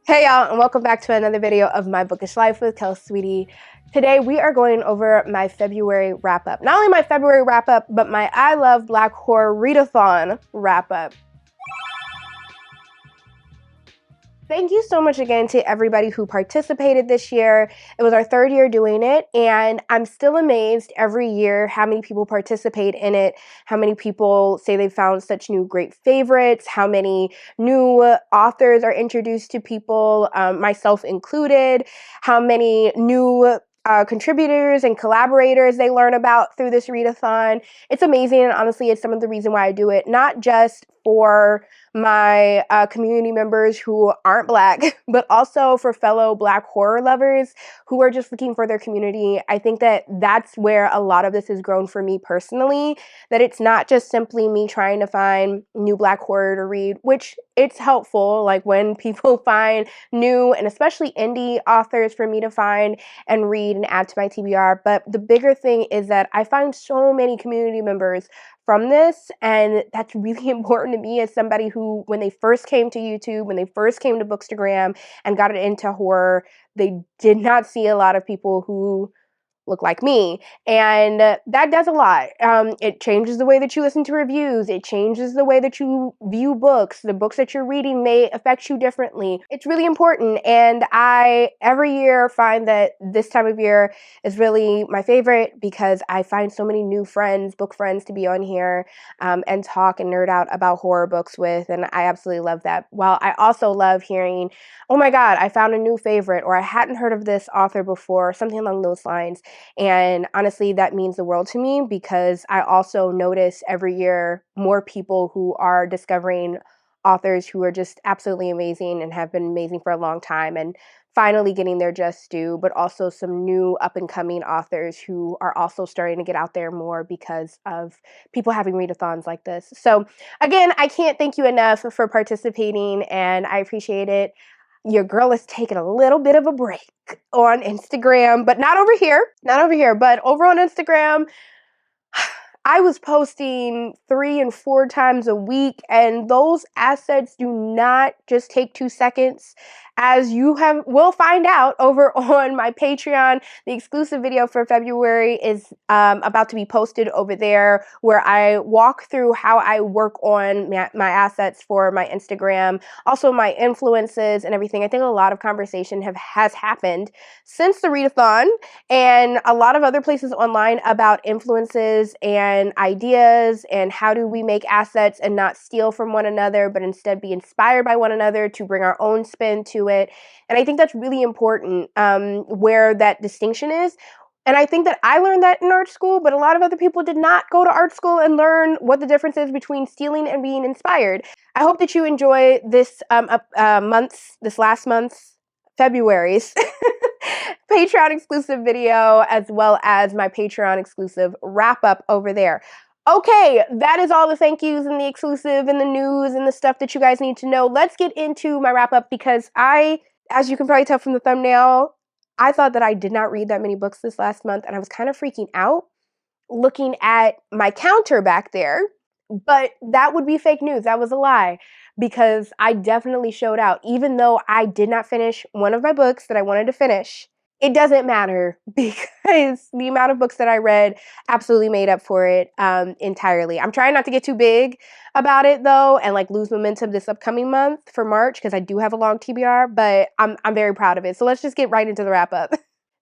Hey y'all, and welcome back to another video of My Bookish Life with Kelssweetie. Today we are going over my February wrap-up. Not only my February wrap-up, but my I Love Black Horror Readathon wrap-up. Thank you so much again to everybody who participated this year. It was our third year doing it, and I'm still amazed every year how many people participate in it, how many people say they found such new great favorites, how many new authors are introduced to people, myself included, how many new contributors and collaborators they learn about through this readathon. It's amazing, and honestly, it's some of the reason why I do it, not just for my community members who aren't Black, but also for fellow Black horror lovers who are just looking for their community. I think that that's where a lot of this has grown for me personally, that it's not just simply me trying to find new Black horror to read, which it's helpful, like when people find new and especially indie authors for me to find and read and add to my TBR. But the bigger thing is that I find so many community members from this, and that's really important to me as somebody who, when they first came to YouTube, when they first came to Bookstagram and got into horror, they did not see a lot of people who look like me, and that does a lot. It changes the way that you listen to reviews. It changes the way that you view books. The books that you're reading may affect you differently. It's really important, and I every year find that this time of year is really my favorite because I find so many new friends, book friends, to be on here and talk and nerd out about horror books with, and I absolutely love that. While I also love hearing, oh my god, I found a new favorite, or I hadn't heard of this author before, something along those lines. And honestly, that means the world to me because I also notice every year more people who are discovering authors who are just absolutely amazing and have been amazing for a long time and finally getting their just due, but also some new up-and-coming authors who are also starting to get out there more because of people having readathons like this. So again, I can't thank you enough for participating, and I appreciate it. Your girl is taking a little bit of a break on Instagram, but not over here, but over on Instagram. I was posting 3 and 4 times a week, and those assets do not just take 2 seconds. As you will find out over on my Patreon, the exclusive video for February is about to be posted over there, where I walk through how I work on my assets for my Instagram, also my influences and everything. I think a lot of conversation has happened since the readathon and a lot of other places online about influences and ideas and how do we make assets and not steal from one another, but instead be inspired by one another to bring our own spin to it. And I think that's really important, where that distinction is. And I think that I learned that in art school, but a lot of other people did not go to art school and learn what the difference is between stealing and being inspired. I hope that you enjoy this this last month's, February's Patreon exclusive video, as well as my Patreon exclusive wrap up over there. Okay, that is all the thank yous and the exclusive and the news and the stuff that you guys need to know. Let's get into my wrap up because as you can probably tell from the thumbnail, I thought that I did not read that many books this last month, and I was kind of freaking out looking at my counter back there. But that would be fake news. That was a lie, because I definitely showed out. Even though I did not finish one of my books that I wanted to finish, it doesn't matter because the amount of books that I read absolutely made up for it entirely. I'm trying not to get too big about it though and like lose momentum this upcoming month for March because I do have a long TBR, but I'm very proud of it. So let's just get right into the wrap up.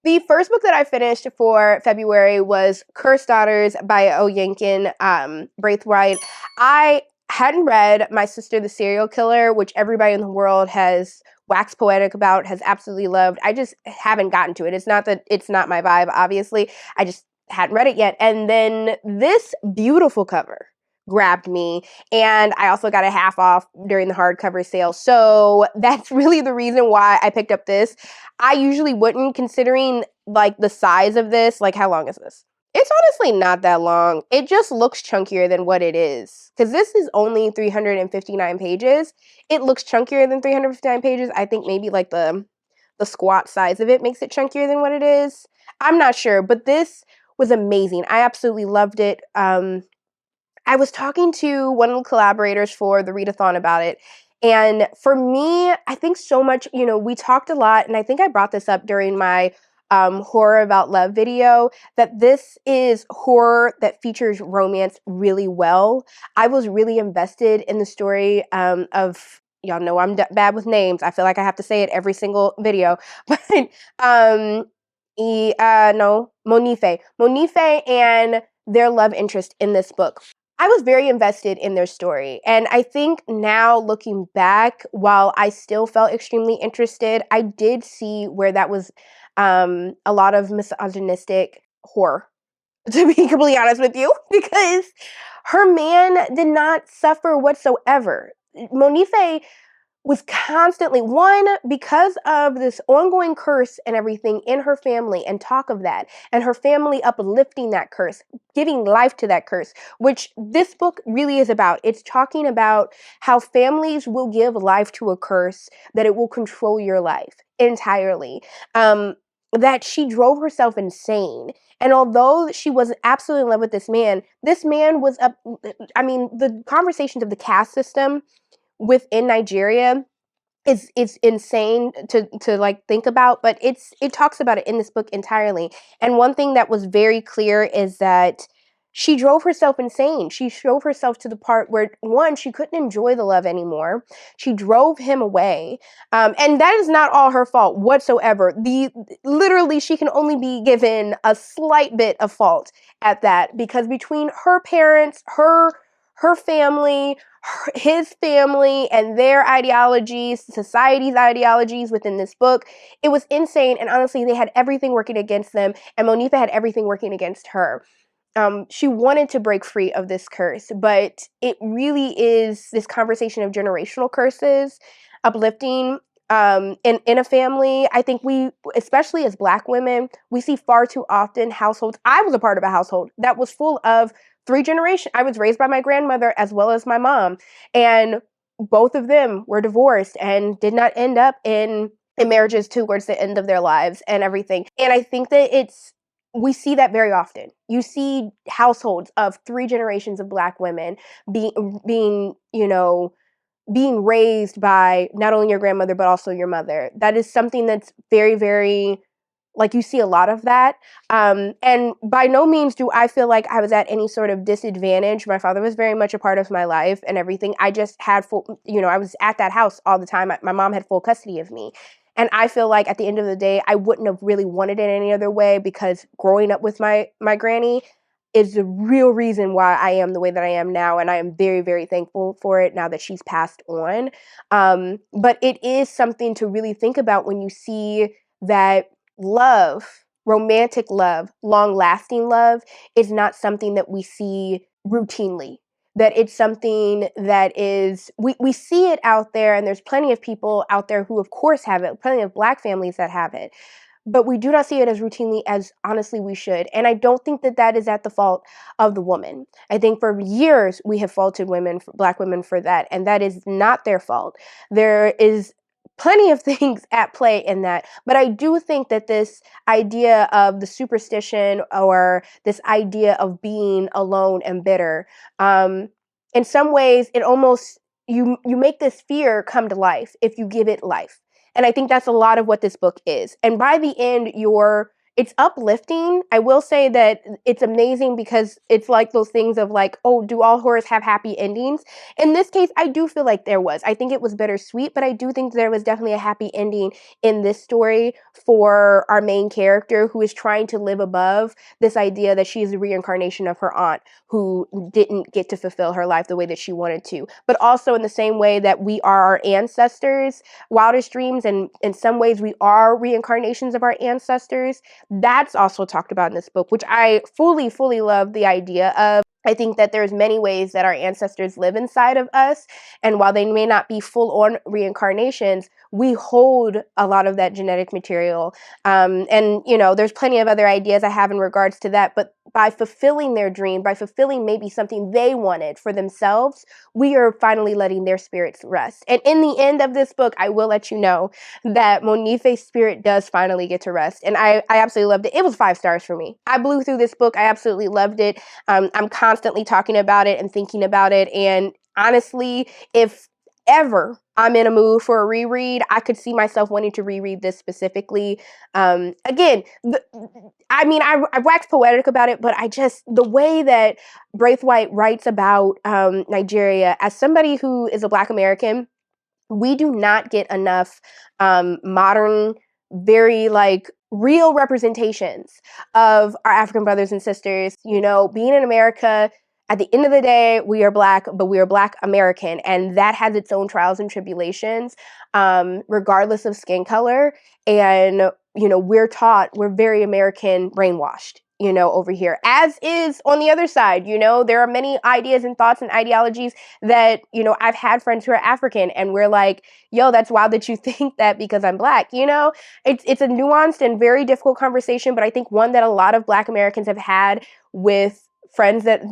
The first book that I finished for February was Cursed Daughters by Oyinkan, Braithwaite. I hadn't read My Sister the Serial Killer, which everybody in the world has waxed poetic about, has absolutely loved. I just haven't gotten to it. It's not that it's not my vibe, obviously. I just hadn't read it yet. And then this beautiful cover grabbed me, and I also got a half off during the hardcover sale. So that's really the reason why I picked up this. I usually wouldn't, considering like the size of this. Like, how long is this? It's honestly not that long. It just looks chunkier than what it is. Because this is only 359 pages. It looks chunkier than 359 pages. I think maybe like the squat size of it makes it chunkier than what it is. I'm not sure, but this was amazing. I absolutely loved it. I was talking to one of the collaborators for the readathon about it, And for me, I think so much, you know, we talked a lot, and I think I brought this up during my horror about love video, that this is horror that features romance really well. I was really invested in the story of, y'all know I'm bad with names. I feel like I have to say it every single video, but Monife and their love interest in this book. I was very invested in their story. And I think now looking back, while I still felt extremely interested, I did see where that was a lot of misogynistic horror, to be completely honest with you, because her man did not suffer whatsoever. Monife was constantly, one, because of this ongoing curse and everything in her family, and talk of that, and her family uplifting that curse, giving life to that curse, which this book really is about. It's talking about how families will give life to a curse, that it will control your life entirely. That she drove herself insane. And although she was absolutely in love with this man was up. I mean, the conversations of the caste system within Nigeria is insane to like think about, but it talks about it in this book entirely. And one thing that was very clear is that she drove herself insane. She drove herself to the part where, one, she couldn't enjoy the love anymore. She drove him away, and that is not all her fault whatsoever. Literally, she can only be given a slight bit of fault at that, because between her parents, her family, his family, and their ideologies, society's ideologies within this book, it was insane. And honestly, they had everything working against them, and Monifa had everything working against her. She wanted to break free of this curse, but it really is this conversation of generational curses, uplifting in a family. I think we, especially as Black women, we see far too often households. I was a part of a household that was full of 3 generations. I was raised by my grandmother as well as my mom, and both of them were divorced and did not end up in marriages towards the end of their lives and everything. And I think that we see that very often. You see households of 3 generations of Black women being raised by not only your grandmother but also your mother. That is something that's very, very, like, you see a lot of that. And by no means do I feel like I was at any sort of disadvantage. My father was very much a part of my life and everything. I just had I was at that house all the time. My mom had full custody of me. And I feel like at the end of the day, I wouldn't have really wanted it any other way, because growing up with my granny is the real reason why I am the way that I am now. And I am very, very thankful for it now that she's passed on. But it is something to really think about when you see that love, romantic love, long-lasting love, is not something that we see routinely. That it's something that is, we see it out there, and there's plenty of people out there who of course have it, plenty of Black families that have it, but we do not see it as routinely as honestly we should. And I don't think that that is at the fault of the woman. I think for years we have faulted women, Black women, for that, and that is not their fault. There is plenty of things at play in that, but I do think that this idea of the superstition, or this idea of being alone and bitter, in some ways it almost, you make this fear come to life if you give it life. And I think that's a lot of what this book is. And by the end, it's uplifting. I will say that it's amazing, because it's like those things of like, oh, do all horrors have happy endings? In this case, I do feel like there was. I think it was bittersweet, but I do think there was definitely a happy ending in this story for our main character, who is trying to live above this idea that she is a reincarnation of her aunt, who didn't get to fulfill her life the way that she wanted to. But also in the same way that we are our ancestors' wildest dreams, and in some ways we are reincarnations of our ancestors. That's also talked about in this book, which I fully, fully love the idea of. I think that there's many ways that our ancestors live inside of us, and while they may not be full-on reincarnations, we hold a lot of that genetic material. And, there's plenty of other ideas I have in regards to that, but by fulfilling their dream, by fulfilling maybe something they wanted for themselves, we are finally letting their spirits rest. And in the end of this book, I will let you know that Monife's spirit does finally get to rest. And I absolutely loved it. It was 5 stars for me. I blew through this book. I absolutely loved it. I'm constantly talking about it and thinking about it. And honestly, if ever I'm in a mood for a reread, I could see myself wanting to reread this specifically. Again, I've waxed poetic about it, but the way that Braithwaite writes about Nigeria, as somebody who is a Black American, we do not get enough modern, very like real representations of our African brothers and sisters. You know, being in America, at the end of the day, we are Black, but we are Black American, and that has its own trials and tribulations, regardless of skin color. And, you know, we're very American brainwashed, you know, over here, as is on the other side. You know, there are many ideas and thoughts and ideologies that, you know, I've had friends who are African, and we're like, yo, that's wild that you think that because I'm Black. You know, it's a nuanced and very difficult conversation, but I think one that a lot of Black Americans have had with friends that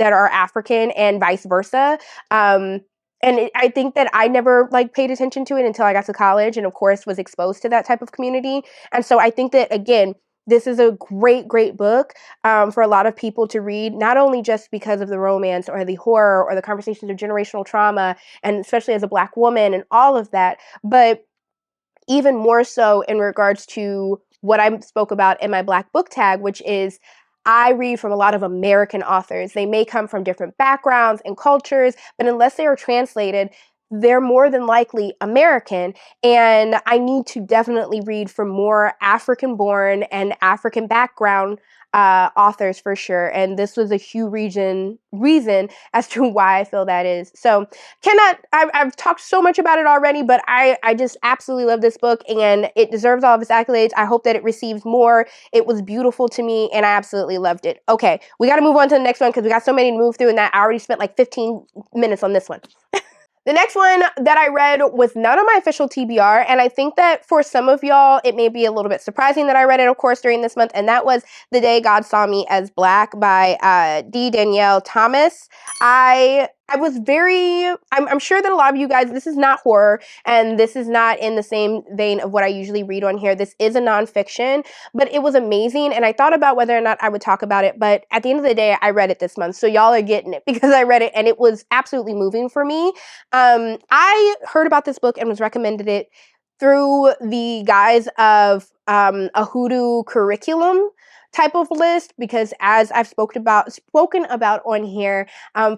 are African and vice versa. I think that I never like paid attention to it until I got to college, and of course was exposed to that type of community. And so I think that, again, this is a great, great book for a lot of people to read, not only just because of the romance or the horror or the conversations of generational trauma, and especially as a Black woman and all of that, but even more so in regards to what I spoke about in my Black book tag, which is I read from a lot of American authors. They may come from different backgrounds and cultures, but unless they are translated, they're more than likely American. And I need to definitely read from more African-born and African background authors for sure. And this was a huge reason as to why I feel that is. So I've talked so much about it already, but I just absolutely love this book, and it deserves all of its accolades. I hope that it receives more. It was beautiful to me, and I absolutely loved it. Okay, we got to move on to the next one because we got so many to move through, and that I already spent like 15 minutes on this one. The next one that I read was not on my official TBR, and I think that for some of y'all, it may be a little bit surprising that I read it, of course, during this month, and that was The Day God Saw Me as Black by Danyelle Thomas. I'm sure that a lot of you guys, this is not horror, and this is not in the same vein of what I usually read on here. This is a nonfiction, but it was amazing, and I thought about whether or not I would talk about it, but at the end of the day, I read it this month, so y'all are getting it because I read it, and it was absolutely moving for me. I heard about this book and was recommended it through the guise of a hoodoo curriculum type of list, because as I've spoken about on here,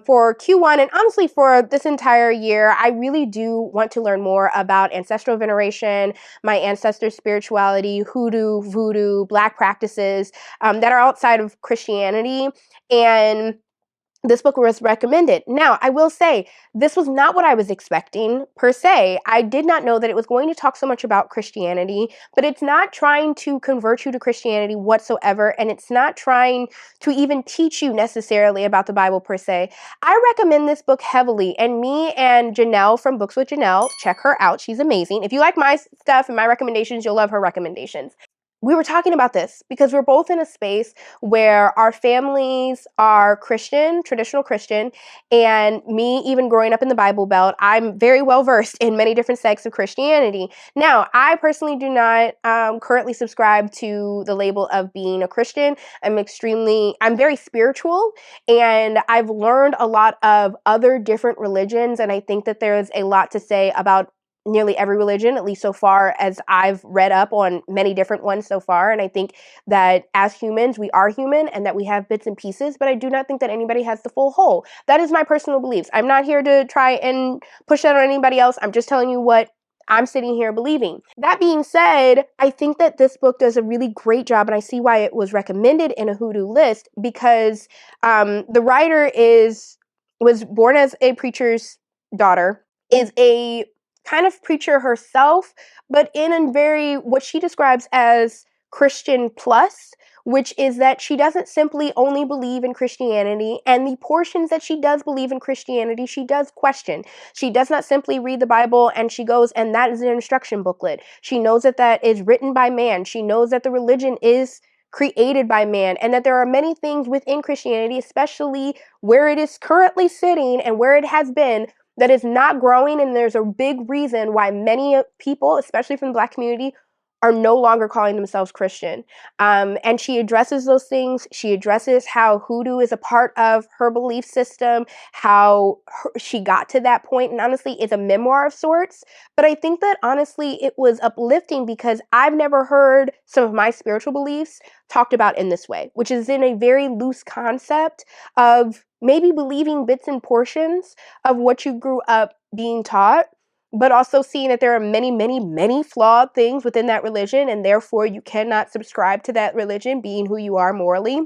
for Q1 and honestly for this entire year, I really do want to learn more about ancestral veneration, my ancestors' spirituality, hoodoo, voodoo, Black practices that are outside of Christianity, and this book was recommended. Now, I will say, this was not what I was expecting, per se. I did not know that it was going to talk so much about Christianity, but it's not trying to convert you to Christianity whatsoever, and it's not trying to even teach you necessarily about the Bible, per se. I recommend this book heavily, and me and Janelle from Books with Janelle, check her out. She's amazing. If you like my stuff and my recommendations, you'll love her recommendations. We were talking about this because we're both in a space where our families are Christian, traditional Christian, and me, even growing up in the Bible Belt, I'm very well versed in many different sects of Christianity. Now, I personally do not currently subscribe to the label of being a Christian. I'm very spiritual, and I've learned a lot of other different religions, and I think that there's a lot to say about nearly every religion, at least so far as I've read up on many different ones so far. And I think that as humans, we are human and that we have bits and pieces, but I do not think that anybody has the full whole. That is my personal beliefs. I'm not here to try and push that on anybody else. I'm just telling you what I'm sitting here believing. That being said, I think that this book does a really great job, and I see why it was recommended in a hoodoo list, because the writer was born as a preacher's daughter, is a kind of preacher herself, but in a very, what she describes as Christian plus, which is that she doesn't simply only believe in Christianity, and the portions that she does believe in Christianity, she does question. She does not simply read the Bible and she goes, and that is an instruction booklet. She knows that that is written by man. She knows that the religion is created by man, and that there are many things within Christianity, especially where it is currently sitting and where it has been, that is not growing, and there's a big reason why many people, especially from the Black community, are no longer calling themselves Christian. And she addresses those things. She addresses how hoodoo is a part of her belief system, how she got to that point. And honestly, it's a memoir of sorts. But I think that honestly, it was uplifting because I've never heard some of my spiritual beliefs talked about in this way, which is in a very loose concept of maybe believing bits and portions of what you grew up being taught, but also seeing that there are many, many, many flawed things within that religion, and therefore you cannot subscribe to that religion being who you are morally.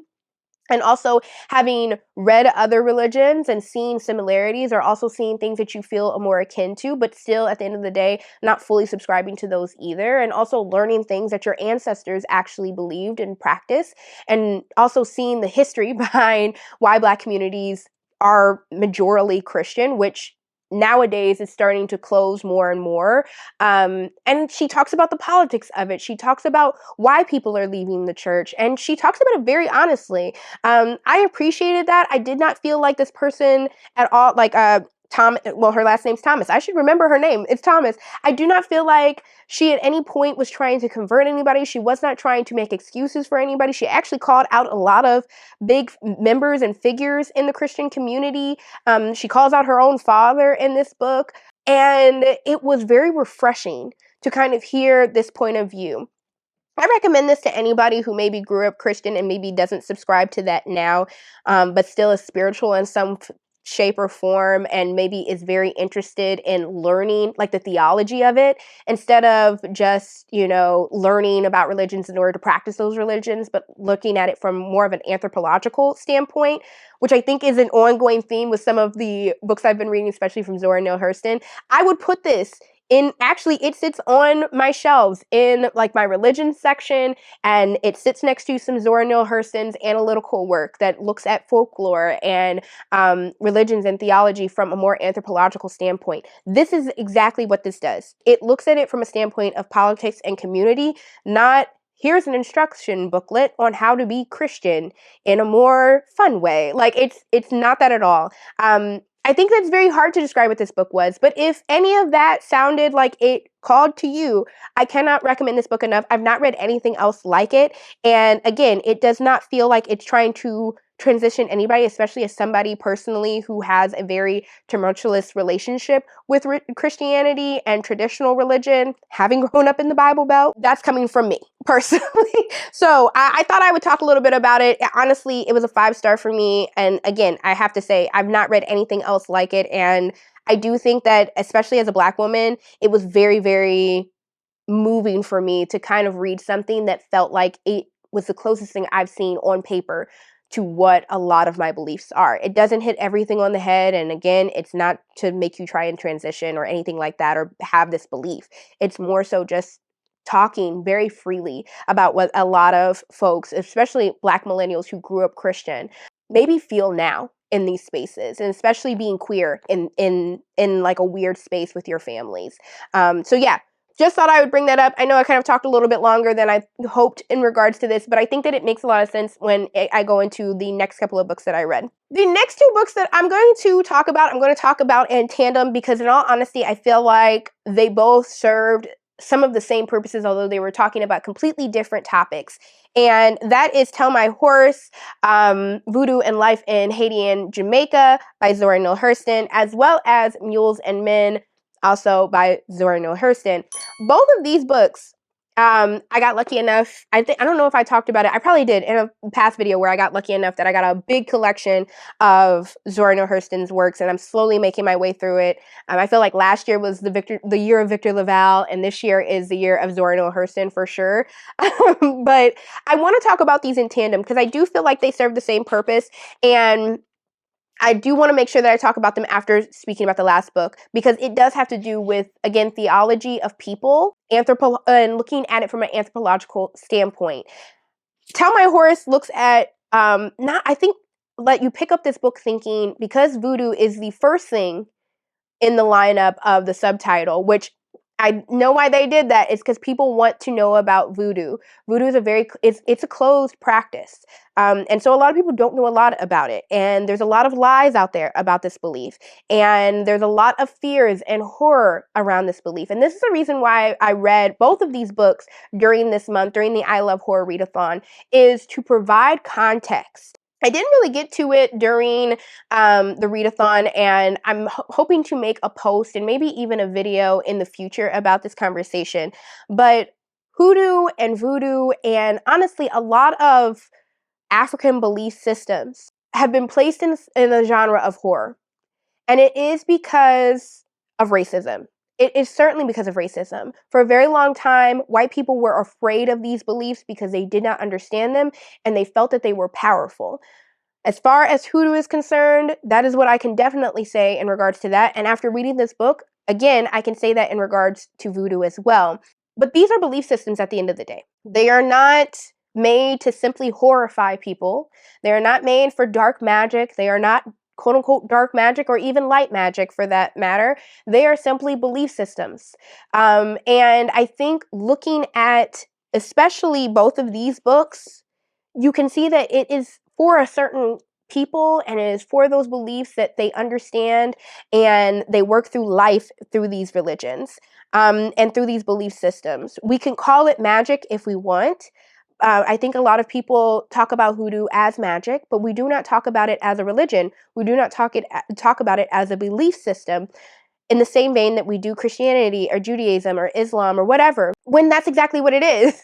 And also having read other religions and seeing similarities, or also seeing things that you feel are more akin to, but still at the end of the day, not fully subscribing to those either. And also learning things that your ancestors actually believed and practiced. And also seeing the history behind why Black communities are majorly Christian, which nowadays is starting to close more and more. And she talks about the politics of it. She talks about why people are leaving the church. And she talks about it very honestly. I appreciated that. I did not feel like this person at all, like her last name's Thomas. I should remember her name. It's Thomas. I do not feel like she at any point was trying to convert anybody. She was not trying to make excuses for anybody. She actually called out a lot of big members and figures in the Christian community. She calls out her own father in this book. And it was very refreshing to kind of hear this point of view. I recommend this to anybody who maybe grew up Christian and maybe doesn't subscribe to that now, but still is spiritual in some shape or form, and maybe is very interested in learning like the theology of it, instead of just, learning about religions in order to practice those religions, but looking at it from more of an anthropological standpoint, which I think is an ongoing theme with some of the books I've been reading, especially from Zora Neale Hurston. I would put this it sits on my shelves in like my religion section, and it sits next to some Zora Neale Hurston's analytical work that looks at folklore and religions and theology from a more anthropological standpoint. This is exactly what this does. It looks at it from a standpoint of politics and community, not here's an instruction booklet on how to be Christian in a more fun way. Like it's not that at all. I think that's very hard to describe what this book was, but if any of that sounded like it called to you, I cannot recommend this book enough. I've not read anything else like it. And again, it does not feel like it's trying to transition anybody, especially as somebody personally who has a very tumultuous relationship with Christianity and traditional religion, having grown up in the Bible Belt. That's coming from me personally. So I thought I would talk a little bit about it. Honestly, it was a 5-star for me. And again, I have to say, I've not read anything else like it. And I do think that, especially as a Black woman, it was very, very moving for me to kind of read something that felt like it was the closest thing I've seen on paper to what a lot of my beliefs are. It doesn't hit everything on the head. And again, it's not to make you try and transition or anything like that or have this belief. It's more so just talking very freely about what a lot of folks, especially Black millennials who grew up Christian, maybe feel now in these spaces, and especially being queer in like a weird space with your families. So yeah, just thought I would bring that up. I know I kind of talked a little bit longer than I hoped in regards to this, but I think that it makes a lot of sense when I go into the next couple of books that I read. The next 2 books that I'm going to talk about in tandem because in all honesty, I feel like they both served some of the same purposes, although they were talking about completely different topics. And that is Tell My Horse, Voodoo and Life in Haiti and Jamaica by Zora Neale Hurston, as well as Mules and Men, also by Zora Neale Hurston. Both of these books, I got lucky enough, I don't know if I talked about it, I probably did in a past video where I got lucky enough that I got a big collection of Zora Neale Hurston's works, and I'm slowly making my way through it. I feel like last year was the year of Victor LaValle, and this year is the year of Zora Neale Hurston for sure. But I want to talk about these in tandem because I do feel like they serve the same purpose, and I do want to make sure that I talk about them after speaking about the last book, because it does have to do with, again, theology of people, and looking at it from an anthropological standpoint. Tell My Horse looks at, I think, let you pick up this book thinking, because voodoo is the first thing in the lineup of the subtitle, which I know why they did that. It's because people want to know about voodoo. Voodoo is it's a closed practice. And so a lot of people don't know a lot about it. And there's a lot of lies out there about this belief. And there's a lot of fears and horror around this belief. And this is the reason why I read both of these books during this month, during the I Love Horror Readathon, is to provide context. I didn't really get to it during the readathon, and I'm hoping to make a post and maybe even a video in the future about this conversation. But hoodoo and voodoo, and honestly, a lot of African belief systems have been placed in the genre of horror. And it is because of racism. It is certainly because of racism. For a very long time, white people were afraid of these beliefs because they did not understand them and they felt that they were powerful. As far as hoodoo is concerned, that is what I can definitely say in regards to that. And after reading this book, again, I can say that in regards to voodoo as well. But these are belief systems at the end of the day. They are not made to simply horrify people. They are not made for dark magic. They are not quote unquote dark magic or even light magic for that matter. They are simply belief systems. And I think looking at especially both of these books, you can see that it is for a certain people and it is for those beliefs that they understand and they work through life through these religions and through these belief systems. We can call it magic if we want. I think a lot of people talk about hoodoo as magic, but we do not talk about it as a religion. We do not talk about it as a belief system in the same vein that we do Christianity or Judaism or Islam or whatever, when that's exactly what it is.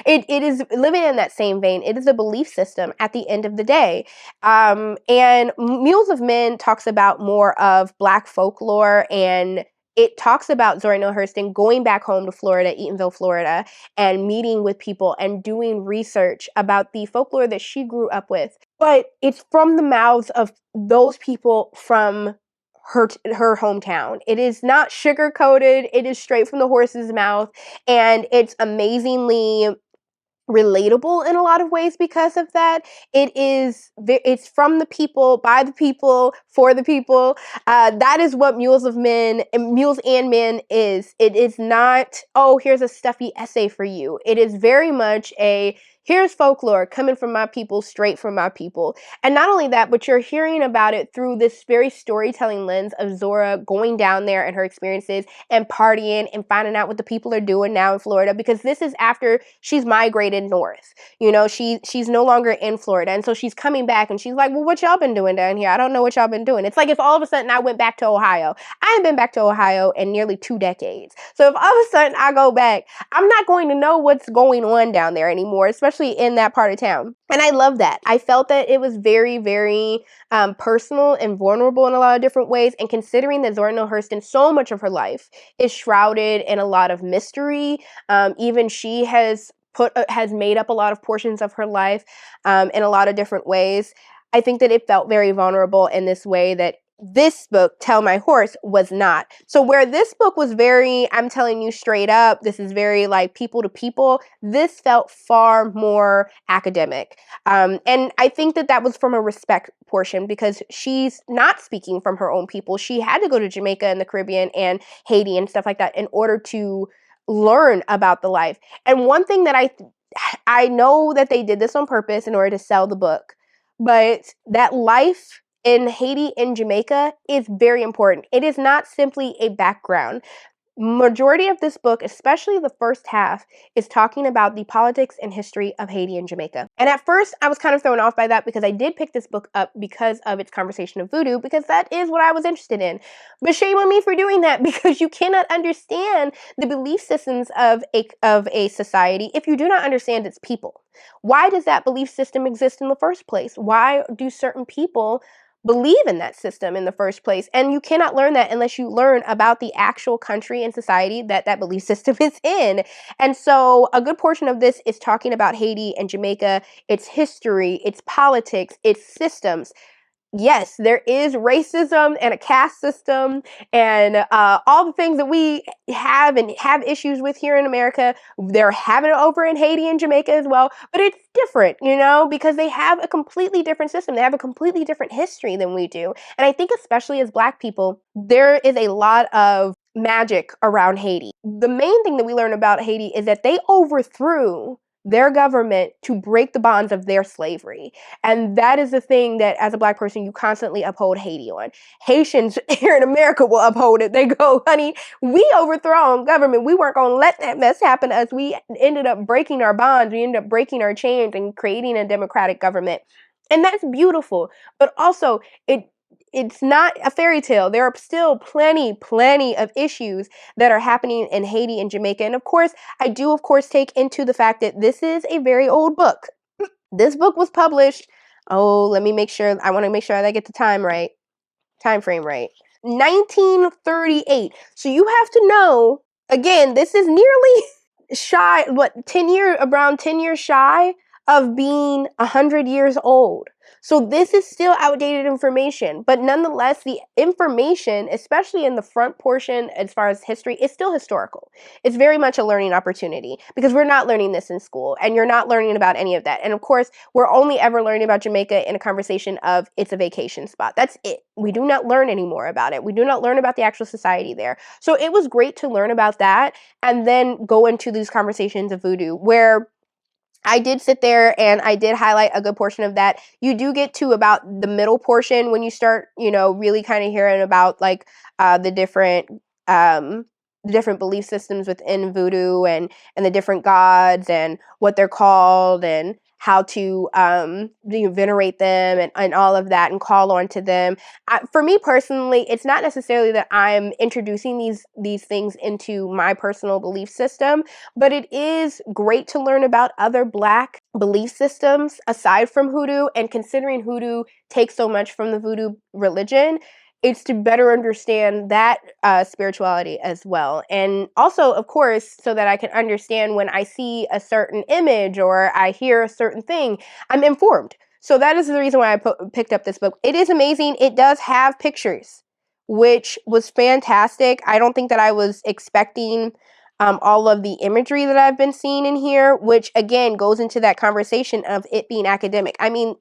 It is living in that same vein. It is a belief system at the end of the day. And Mules of Men talks about more of Black folklore, and it talks about Zora Neale Hurston going back home to Florida, Eatonville, Florida, and meeting with people and doing research about the folklore that she grew up with. But it's from the mouths of those people from her hometown. It is not sugar coated. It is straight from the horse's mouth, and it's amazingly relatable in a lot of ways because of that. It's from the people, by the people, for the people. That is what Mules and Men is. It is not, oh, here's a stuffy essay for you. It is very much here's folklore coming from my people, straight from my people. And not only that, but you're hearing about it through this very storytelling lens of Zora going down there and her experiences and partying and finding out what the people are doing now in Florida, because this is after she's migrated north. You know, she's no longer in Florida. And so she's coming back and she's like, well, what y'all been doing down here? I don't know what y'all been doing. It's like if all of a sudden I went back to Ohio. I haven't been back to Ohio in nearly 2 decades. So if all of a sudden I go back, I'm not going to know what's going on down there anymore, especially in that part of town. And I love that. I felt that it was very, very personal and vulnerable in a lot of different ways. And considering that Zora Neale Hurston, so much of her life is shrouded in a lot of mystery, even she has made up a lot of portions of her life in a lot of different ways. I think that it felt very vulnerable in this way that this book, Tell My Horse, was not. So where this book was very, I'm telling you straight up, this is very like people to people, this felt far more academic. And I think that was from a respect portion because she's not speaking from her own people. She had to go to Jamaica and the Caribbean and Haiti and stuff like that in order to learn about the life. And one thing that I know that they did this on purpose in order to sell the book, but that life in Haiti and Jamaica is very important. It is not simply a background. Majority of this book, especially the first half, is talking about the politics and history of Haiti and Jamaica. And at first, I was kind of thrown off by that because I did pick this book up because of its conversation of voodoo, because that is what I was interested in. But shame on me for doing that, because you cannot understand the belief systems of a society if you do not understand its people. Why does that belief system exist in the first place? Why do certain people believe in that system in the first place? And you cannot learn that unless you learn about the actual country and society that belief system is in. And so a good portion of this is talking about Haiti and Jamaica, its history, its politics, its systems. Yes, there is racism and a caste system and all the things that we have and have issues with here in America. They're having it over in Haiti and Jamaica as well, but it's different, you know, because they have a completely different system. They have a completely different history than we do. And I think especially as Black people, there is a lot of magic around Haiti. The main thing that we learn about Haiti is that they overthrew their government to break the bonds of their slavery. And that is the thing that, as a Black person, you constantly uphold Haiti on. Haitians here in America will uphold it. They go, honey, we overthrow our own government. We weren't going to let that mess happen to us. We ended up breaking our bonds. We ended up breaking our chains and creating a democratic government. And that's beautiful. But also, it's not a fairy tale. There are still plenty of issues that are happening in Haiti and Jamaica. And of course, I do, take into the fact that this is a very old book. This book was published. Oh, let me make sure. I want to make sure that I get the time frame right. 1938. So you have to know, again, this is nearly shy, around 10 years shy of being 100 years old. So this is still outdated information, but nonetheless, the information, especially in the front portion as far as history, is still historical. It's very much a learning opportunity because we're not learning this in school and you're not learning about any of that. And of course, we're only ever learning about Jamaica in a conversation of it's a vacation spot. That's it. We do not learn any more about it. We do not learn about the actual society there. So it was great to learn about that and then go into these conversations of voodoo where I did sit there and I did highlight a good portion of that. You do get to about the middle portion when you start, really kind of hearing about like the different belief systems within voodoo and the different gods and what they're called and how to venerate them and all of that and call on to them. For me personally, it's not necessarily that I'm introducing these things into my personal belief system, but it is great to learn about other Black belief systems aside from hoodoo, and considering hoodoo takes so much from the voodoo religion, it's to better understand that spirituality as well. And also, of course, so that I can understand when I see a certain image or I hear a certain thing, I'm informed. So that is the reason why I picked up this book. It is amazing. It does have pictures, which was fantastic. I don't think that I was expecting all of the imagery that I've been seeing in here, which again goes into that conversation of it being academic. I mean,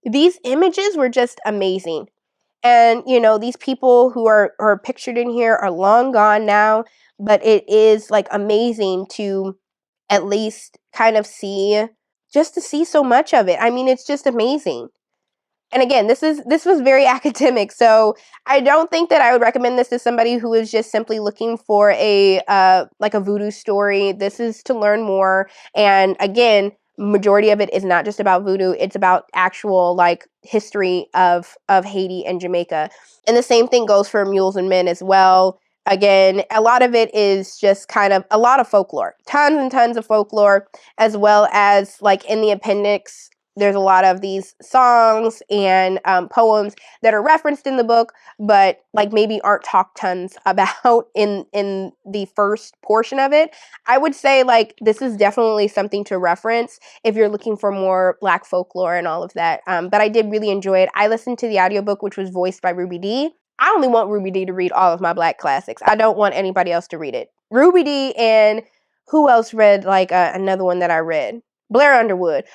these images were just amazing. And, these people who are pictured in here are long gone now, but it is like amazing to at least kind of see so much of it. I mean, it's just amazing. And again, this was very academic, so I don't think that I would recommend this to somebody who is just simply looking for a voodoo story. This is to learn more. And again, majority of it is not just about voodoo, it's about actual history of Haiti and Jamaica. And the same thing goes for Mules and Men as well. Again, a lot of it is just kind of a lot of folklore, tons and tons of folklore, as well as in the appendix, there's a lot of these songs and poems that are referenced in the book, but maybe aren't talked tons about in the first portion of it. I would say this is definitely something to reference if you're looking for more Black folklore and all of that. But I did really enjoy it. I listened to the audiobook, which was voiced by Ruby Dee. I only want Ruby Dee to read all of my Black classics. I don't want anybody else to read it. Ruby Dee and who else read another one that I read? Blair Underwood,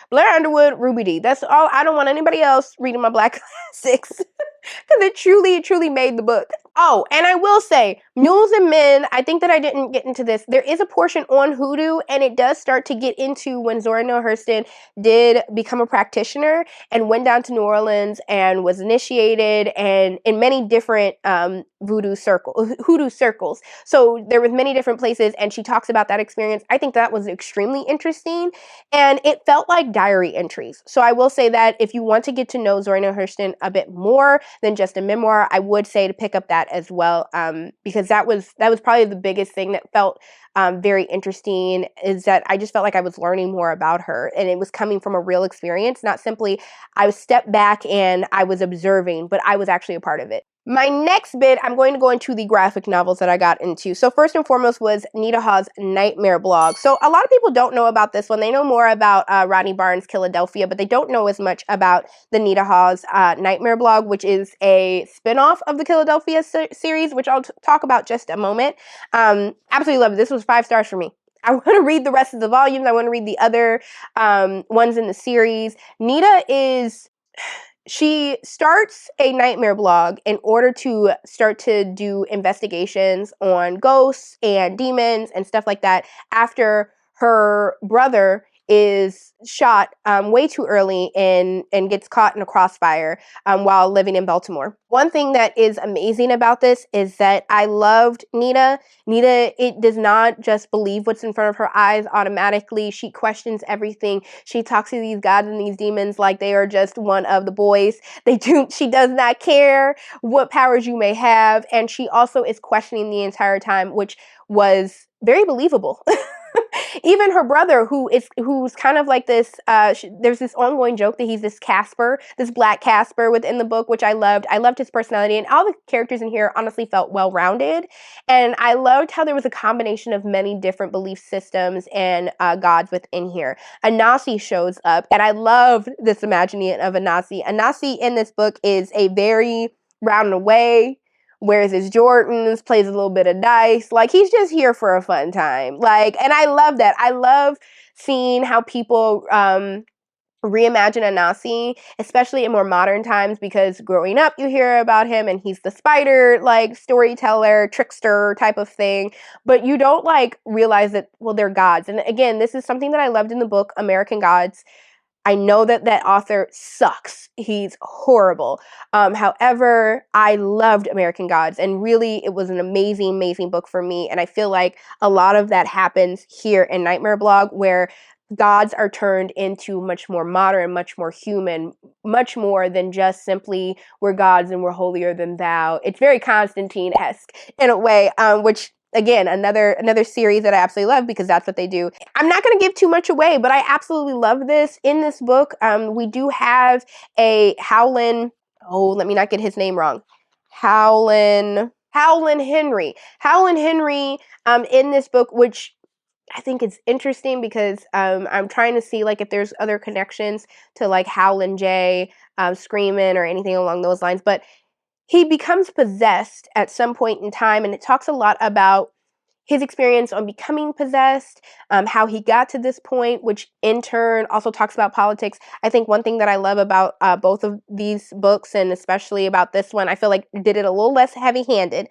Ruby Dee. That's all. I don't want anybody else reading my Black classics because it truly made the book. Oh, and I will say, Mules and Men, I think that I didn't get into this. There is a portion on hoodoo, and it does start to get into when Zora Neale Hurston did become a practitioner and went down to New Orleans and was initiated and in many different hoodoo circles. So there was many different places, and she talks about that experience. I think that was extremely interesting, and it felt like diary entries. So I will say that if you want to get to know Zora Neale Hurston a bit more than just a memoir, I would say to pick up that as well, because that was probably the biggest thing that felt very interesting, is that I just felt like I was learning more about her, and it was coming from a real experience, not simply I stepped back and I was observing, but I was actually a part of it. My next bit, I'm going to go into the graphic novels that I got into. So first and foremost was Nita Hawes' Nightmare blog. So a lot of people don't know about this one. They know more about Rodney Barnes' Killadelphia, but they don't know as much about the Nita Hawes' Nightmare blog, which is a spinoff of the Killadelphia series, which I'll talk about just a moment. Absolutely love it. This was 5 stars for me. I want to read the rest of the volumes. I want to read the other ones in the series. Nita she starts a nightmare blog in order to start to do investigations on ghosts and demons and stuff like that after her brother is shot way too early and gets caught in a crossfire while living in Baltimore. One thing that is amazing about this is that I loved Nita. Nita, it does not just believe what's in front of her eyes automatically. She questions everything. She talks to these gods and these demons like they are just one of the boys. She does not care what powers you may have. And she also is questioning the entire time, which was very believable. Even her brother, who's kind of like this, there's this ongoing joke that he's this Casper, this black Casper within the book, which I loved. I loved his personality, and all the characters in here honestly felt well-rounded. And I loved how there was a combination of many different belief systems and gods within here. Anansi shows up, and I love this imagining of Anansi. Anansi in this book is a very round away, wears his Jordans, plays a little bit of dice. Like, he's just here for a fun time. Like, and I love that. I love seeing how people reimagine Anansi, especially in more modern times, because growing up you hear about him and he's the spider, like, storyteller, trickster type of thing. But you don't, like, realize that, well, they're gods. And again, this is something that I loved in the book, American Gods. I know that that author sucks. He's horrible. However, I loved American Gods, and really it was an amazing, amazing book for me. And I feel like a lot of that happens here in Nightmare Blog, where gods are turned into much more modern, much more human, much more than just simply we're gods and we're holier than thou. It's very Constantine-esque in a way, which, again, another series that I absolutely love because that's what they do. I'm not going to give too much away, but I absolutely love this. In this book, we do have a Howlin', let me not get his name wrong. Howlin' Henry. Howlin' Henry in this book, which I think it's interesting because I'm trying to see, like, if there's other connections to, like, Howlin' J, Screamin', or anything along those lines. But he becomes possessed at some point in time, and it talks a lot about his experience on becoming possessed, how he got to this point, which in turn also talks about politics. I think one thing that I love about both of these books, and especially about this one, I feel like did it a little less heavy-handed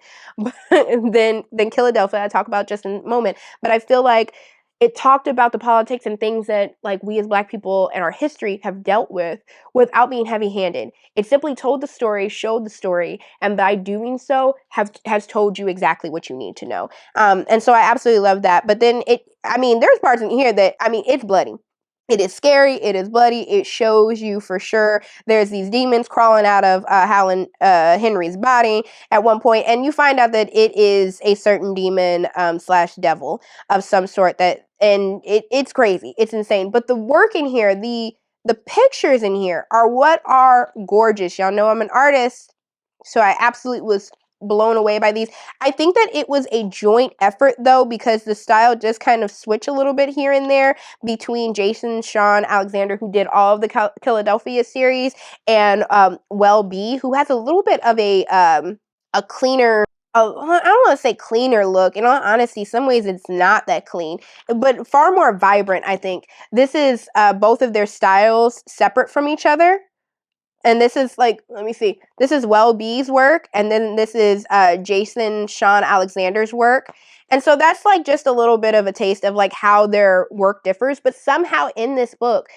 than Killadelphia, I'll talk about just in a moment. But I feel like it talked about the politics and things that, like, we as Black people and our history have dealt with without being heavy-handed. It simply told the story, showed the story, and by doing so, has told you exactly what you need to know. And so I absolutely love that. But then there's parts in here that, it's bloody. It is scary. It is bloody. It shows you for sure. There's these demons crawling out of Howlin' Henry's body at one point, and you find out that it is a certain demon / devil of some sort. It's crazy. It's insane. But the work in here, the pictures in here are what are gorgeous. Y'all know I'm an artist, so I absolutely was blown away by these. I think that it was a joint effort, though, because the style just kind of switched a little bit here and there between Jason, Sean, Alexander, who did all of the Killadelphia series, and Well B, who has a little bit of a cleaner, I don't want to say cleaner look. In all honesty, some ways it's not that clean, but far more vibrant, I think. This is both of their styles separate from each other. And this is, like, let me see. This is Well B's work, and then this is Jason Sean Alexander's work. And so that's, like, just a little bit of a taste of, like, how their work differs. But somehow in this book,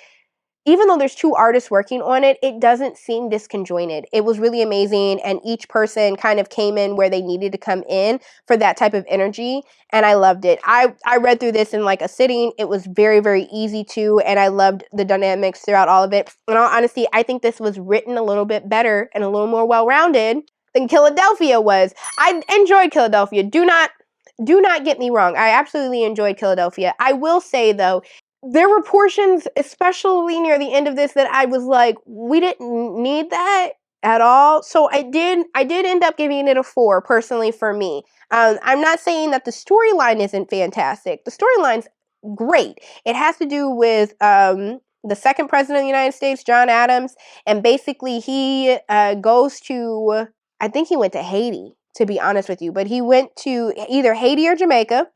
even though there's two artists working on it, it doesn't seem disconjointed. It was really amazing, and each person kind of came in where they needed to come in for that type of energy, and I loved it. I read through this in, like, a sitting. It was very, very easy to, and I loved the dynamics throughout all of it. In all honesty, I think this was written a little bit better and a little more well-rounded than Killadelphia was. I enjoyed Killadelphia. Do not get me wrong. I absolutely enjoyed Killadelphia. I will say, though, there were portions, especially near the end of this, that I was like, we didn't need that at all. So I did end up giving it a 4, personally, for me. I'm not saying that the storyline isn't fantastic. The storyline's great. It has to do with the second president of the United States, John Adams, and basically he goes to, I think he went to Haiti, to be honest with you, but he went to either Haiti or Jamaica,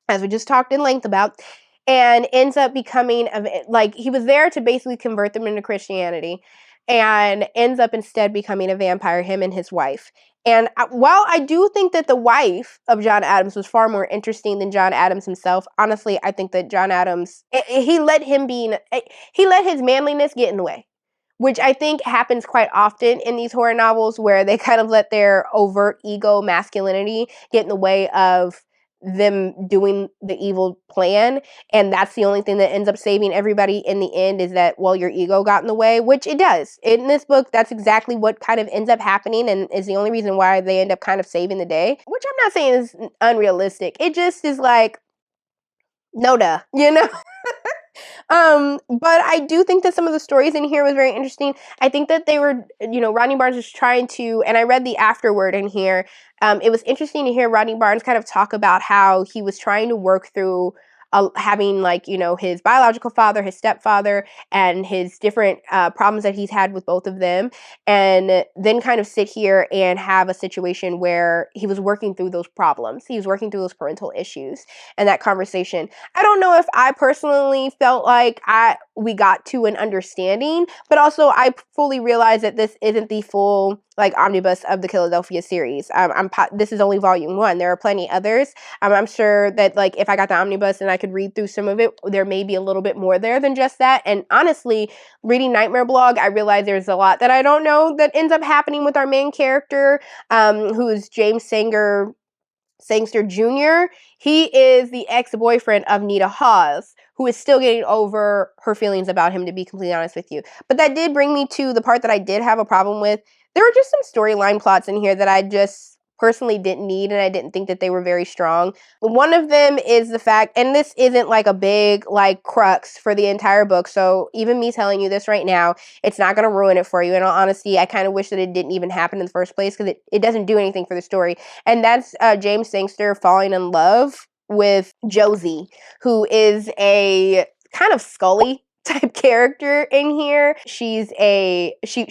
as we just talked in length about, and ends up becoming, like, he was there to basically convert them into Christianity. and ends up instead becoming a vampire, him and his wife. And while I do think that the wife of John Adams was far more interesting than John Adams himself, honestly, I think that John Adams, he let his manliness get in the way, which I think happens quite often in these horror novels, where they kind of let their overt ego masculinity get in the way of them doing the evil plan, and that's the only thing that ends up saving everybody in the end, is that, well, your ego got in the way, which it does. In this book, that's exactly what kind of ends up happening, and is the only reason why they end up kind of saving the day, which I'm not saying is unrealistic. It just is like, no duh, you know? But I do think that some of the stories in here was very interesting. I think that they were, Rodney Barnes was trying to, and I read the afterword in here. It was interesting to hear Rodney Barnes kind of talk about how he was trying to work through having, like, his biological father, his stepfather, and his different problems that he's had with both of them, and then kind of sit here and have a situation where he was working through those problems. He was working through those parental issues and that conversation. I don't know if I personally felt like we got to an understanding, but also I fully realize that this isn't the full, like, omnibus of the Killadelphia series. This is only volume 1. There are plenty others. I'm sure that, like, if I got the omnibus and I could read through some of it, there may be a little bit more there than just that. And honestly, reading Nightmare Blog, I realize there's a lot that I don't know that ends up happening with our main character, who is James Sangster Jr. He is the ex-boyfriend of Nita Hawes, who is still getting over her feelings about him, to be completely honest with you. But that did bring me to the part that I did have a problem with. There were just some storyline plots in here that I just personally didn't need, and I didn't think that they were very strong. One of them is the fact, and this isn't like a big, like, crux for the entire book, so even me telling you this right now, it's not going to ruin it for you. In all honesty, I kind of wish that it didn't even happen in the first place, because it doesn't do anything for the story. And that's James Sangster falling in love with Josie, who is a kind of Scully type character in here. She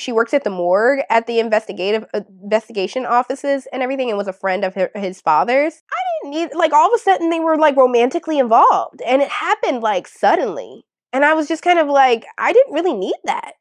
works at the morgue at the investigation offices and everything, and was a friend of his father's. I didn't need, like, all of a sudden they were, like, romantically involved, and it happened, like, suddenly, and I was just kind of like, I didn't really need that.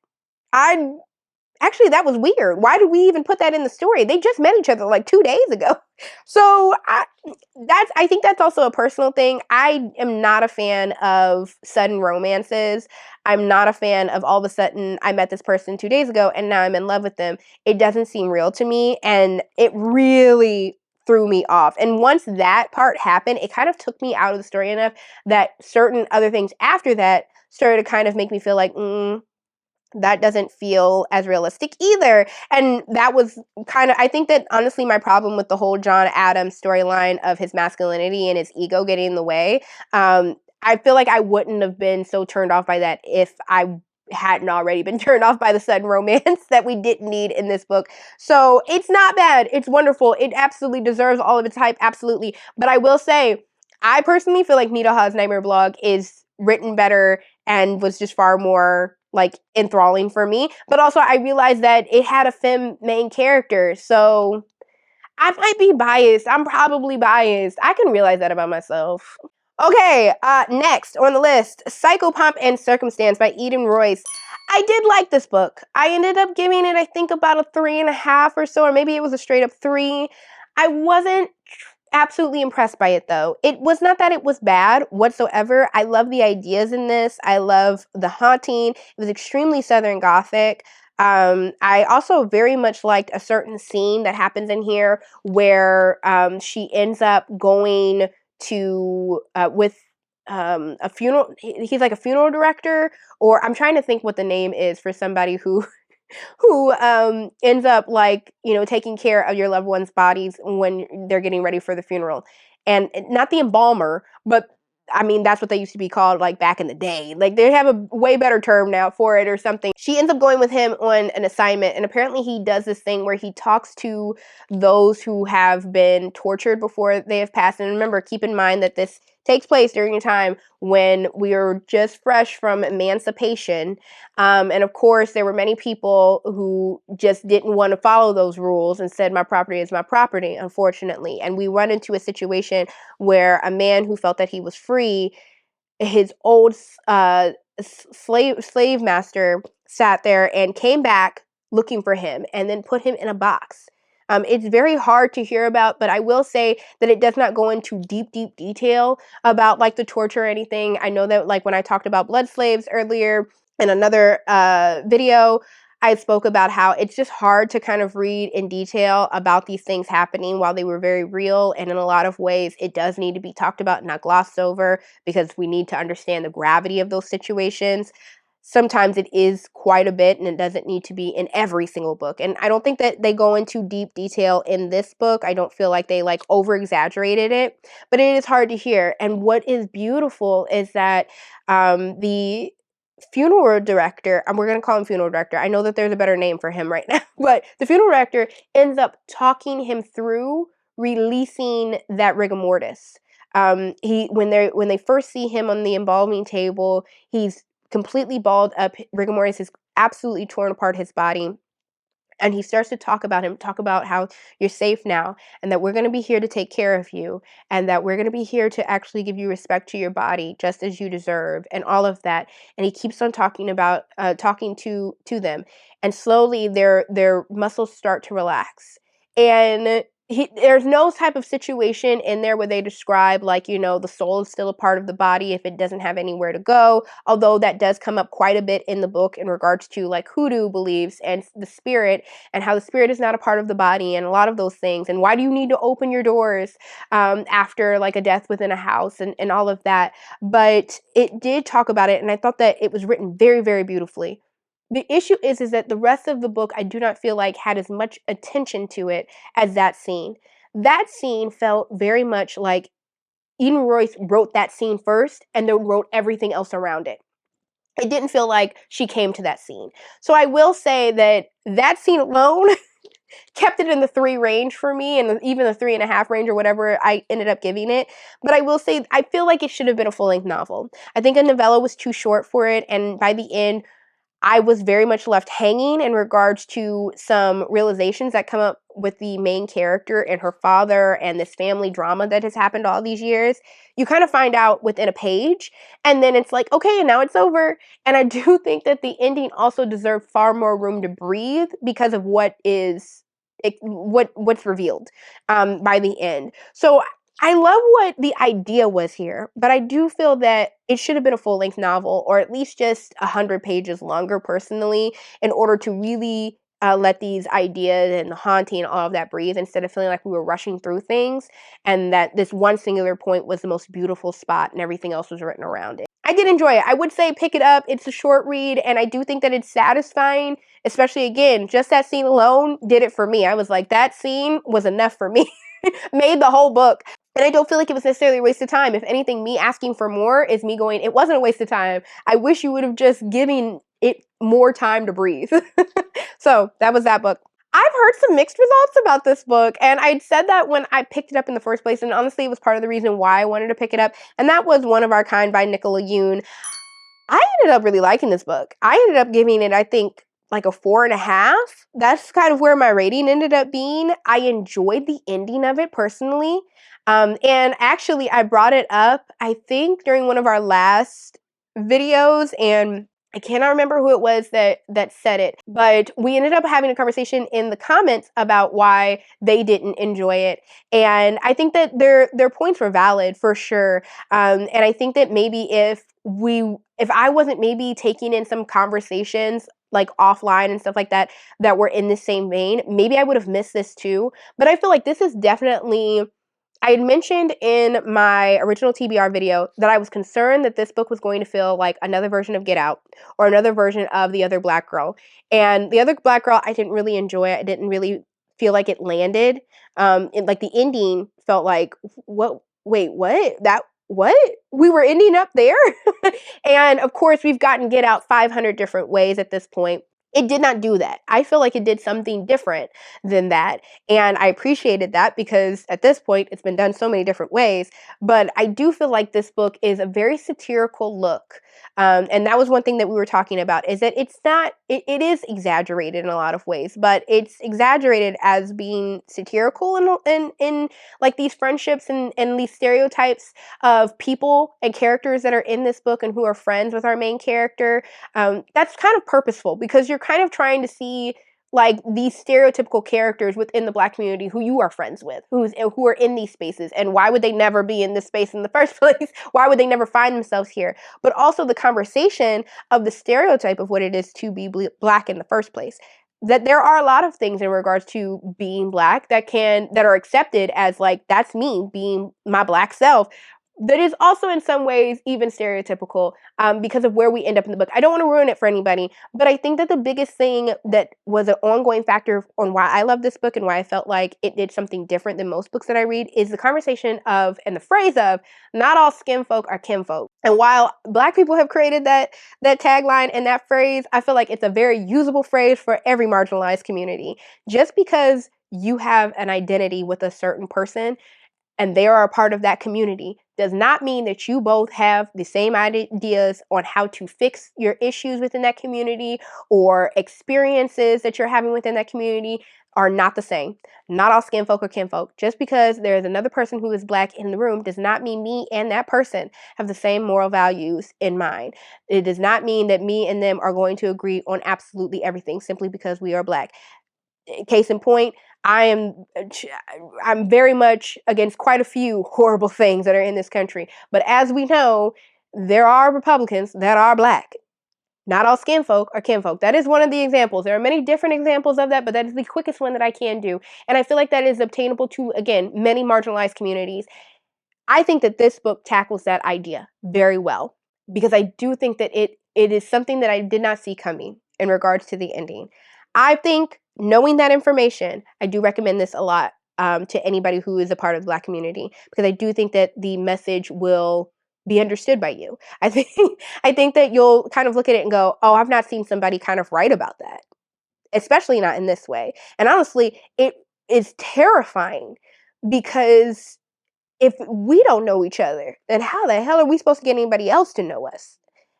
Actually, that was weird. Why did we even put that in the story? They just met each other like 2 days ago. So I think that's also a personal thing. I am not a fan of sudden romances. I'm not a fan of all of a sudden I met this person 2 days ago and now I'm in love with them. It doesn't seem real to me, and it really threw me off. And once that part happened, it kind of took me out of the story enough that certain other things after that started to kind of make me feel like, that doesn't feel as realistic either. And that was kind of, I think that honestly my problem with the whole John Adams storyline of his masculinity and his ego getting in the way, I feel like I wouldn't have been so turned off by that if I hadn't already been turned off by the sudden romance that we didn't need in this book. So it's not bad. It's wonderful. It absolutely deserves all of its hype. Absolutely. But I will say, I personally feel like Nita Hawes' Nightmare Blog is written better and was just far more, like, enthralling for me. But also I realized that it had a femme main character, so I might be biased. I'm probably biased. I can realize that about myself. Okay, next on the list, Psychopomp and Circumstance by Eden Royce. I did like this book. I ended up giving it, I think, about a 3.5 or so, or maybe it was a straight up 3. I wasn't absolutely impressed by it, though. It was not that it was bad whatsoever. I love the ideas in this. I love the haunting. It was extremely Southern Gothic. I also very much liked a certain scene that happens in here where she ends up going to with a funeral. He's like a funeral director, or I'm trying to think what the name is for somebody who ends up, like, taking care of your loved ones' bodies when they're getting ready for the funeral. And not the embalmer, but I mean, that's what they used to be called, like, back in the day. Like, they have a way better term now for it or something. She ends up going with him on an assignment, and apparently he does this thing where he talks to those who have been tortured before they have passed. And remember, keep in mind that this takes place during a time when we are just fresh from emancipation. And of course, there were many people who just didn't want to follow those rules and said, my property is my property, unfortunately. And we run into a situation where a man who felt that he was free, his old slave master sat there and came back looking for him and then put him in a box. It's very hard to hear about, but I will say that it does not go into deep detail about like the torture or anything. I know that like when I talked about blood slaves earlier in another video, I spoke about how it's just hard to kind of read in detail about these things happening while they were very real. And in a lot of ways, it does need to be talked about, not glossed over, because we need to understand the gravity of those situations. Sometimes it is quite a bit, and it doesn't need to be in every single book. And I don't think that they go into deep detail in this book. I don't feel like they like over exaggerated it, but it is hard to hear. And what is beautiful is that the funeral director, and we're going to call him funeral director. I know that there's a better name for him right now, but the funeral director ends up talking him through releasing that rigor mortis. When they first see him on the embalming table, he's completely balled up. Rigor mortis has absolutely torn apart his body. And he starts to talk about how you're safe now, and that we're going to be here to take care of you, and that we're going to be here to actually give you respect to your body just as you deserve, and all of that. And he keeps on talking to them, and slowly their muscles start to relax. And there's no type of situation in there where they describe like, you know, the soul is still a part of the body if it doesn't have anywhere to go, although that does come up quite a bit in the book in regards to like hoodoo beliefs and the spirit, and how the spirit is not a part of the body, and a lot of those things, and why do you need to open your doors after like a death within a house, and all of that. But it did talk about it, and I thought that it was written very, very beautifully. The issue is that the rest of the book I do not feel like had as much attention to it as that scene. That scene felt very much like Eden Royce wrote that scene first and then wrote everything else around it. It didn't feel like she came to that scene. So I will say that scene alone kept it in the 3 range for me, and even the 3.5 range or whatever I ended up giving it. But I will say I feel like it should have been a full-length novel. I think a novella was too short for it, and by the end, I was very much left hanging in regards to some realizations that come up with the main character and her father and this family drama that has happened all these years. You kind of find out within a page, and then it's like, okay, now it's over. And I do think that the ending also deserved far more room to breathe because of what's revealed by the end. So I love what the idea was here, but I do feel that it should have been a full-length novel, or at least just 100 pages longer, personally, in order to really let these ideas and the haunting and all of that breathe, instead of feeling like we were rushing through things, and that this one singular point was the most beautiful spot and everything else was written around it. I did enjoy it. I would say pick it up. It's a short read, and I do think that it's satisfying, especially, again, just that scene alone did it for me. I was like, that scene was enough for me. Made the whole book. And I don't feel like it was necessarily a waste of time. If anything, me asking for more is me going, it wasn't a waste of time. I wish you would have just given it more time to breathe. So that was that book. I've heard some mixed results about this book, and I'd said that when I picked it up in the first place, and honestly, it was part of the reason why I wanted to pick it up, and that was One of Our Kind by Nicola Yoon. I ended up really liking this book. I ended up giving it, I think, like a 4.5. That's kind of where my rating ended up being. I enjoyed the ending of it personally. And actually, I brought it up, I think, during one of our last videos, and I cannot remember who it was that said it, but we ended up having a conversation in the comments about why they didn't enjoy it. And I think that their points were valid for sure. And I think that maybe if I wasn't maybe taking in some conversations like offline and stuff like that were in the same vein, maybe I would have missed this too. But I feel like this is definitely, I had mentioned in my original TBR video that I was concerned that this book was going to feel like another version of Get Out or another version of The Other Black Girl. And The Other Black Girl, I didn't really enjoy. I didn't really feel like it landed. Like the ending felt like, what? Wait, what? What? We were ending up there? And of course, we've gotten Get Out 500 different ways at this point. It did not do that. I feel like it did something different than that. And I appreciated that because at this point, it's been done so many different ways. But I do feel like this book is a very satirical look. And that was one thing that we were talking about, is that it's not, it is exaggerated in a lot of ways, but it's exaggerated as being satirical in like these friendships and these stereotypes of people and characters that are in this book and who are friends with our main character. That's kind of purposeful because you're kind of trying to see like these stereotypical characters within the Black community who you are friends with, who are in these spaces, and why would they never be in this space in the first place? Why would they never find themselves here? But also the conversation of the stereotype of what it is to be Black in the first place. That there are a lot of things in regards to being Black that are accepted as like, that's me being my Black self, that is also in some ways even stereotypical, because of where we end up in the book. I don't want to ruin it for anybody, but I think that the biggest thing that was an ongoing factor on why I love this book and why I felt like it did something different than most books that I read is the conversation of, and the phrase of, not all skin folk are kinfolk. And while Black people have created that tagline and that phrase, I feel like it's a very usable phrase for every marginalized community. Just because you have an identity with a certain person and they are a part of that community does not mean that you both have the same ideas on how to fix your issues within that community, or experiences that you're having within that community are not the same. Not all skin folk are kinfolk. Just because there's another person who is Black in the room does not mean me and that person have the same moral values in mind. It does not mean that me and them are going to agree on absolutely everything simply because we are Black. Case in point, I'm very much against quite a few horrible things that are in this country. But as we know, there are Republicans that are Black. Not all skin folk are kinfolk. That is one of the examples. There are many different examples of that, but that is the quickest one that I can do. And I feel like that is obtainable to, again, many marginalized communities. I think that this book tackles that idea very well, because I do think that it is something that I did not see coming in regards to the ending. I think, knowing that information, I do recommend this a lot, to anybody who is a part of the Black community, because I do think that the message will be understood by you. I think that you'll kind of look at it and go, oh, I've not seen somebody kind of write about that, especially not in this way. And honestly, it is terrifying, because if we don't know each other, then how the hell are we supposed to get anybody else to know us?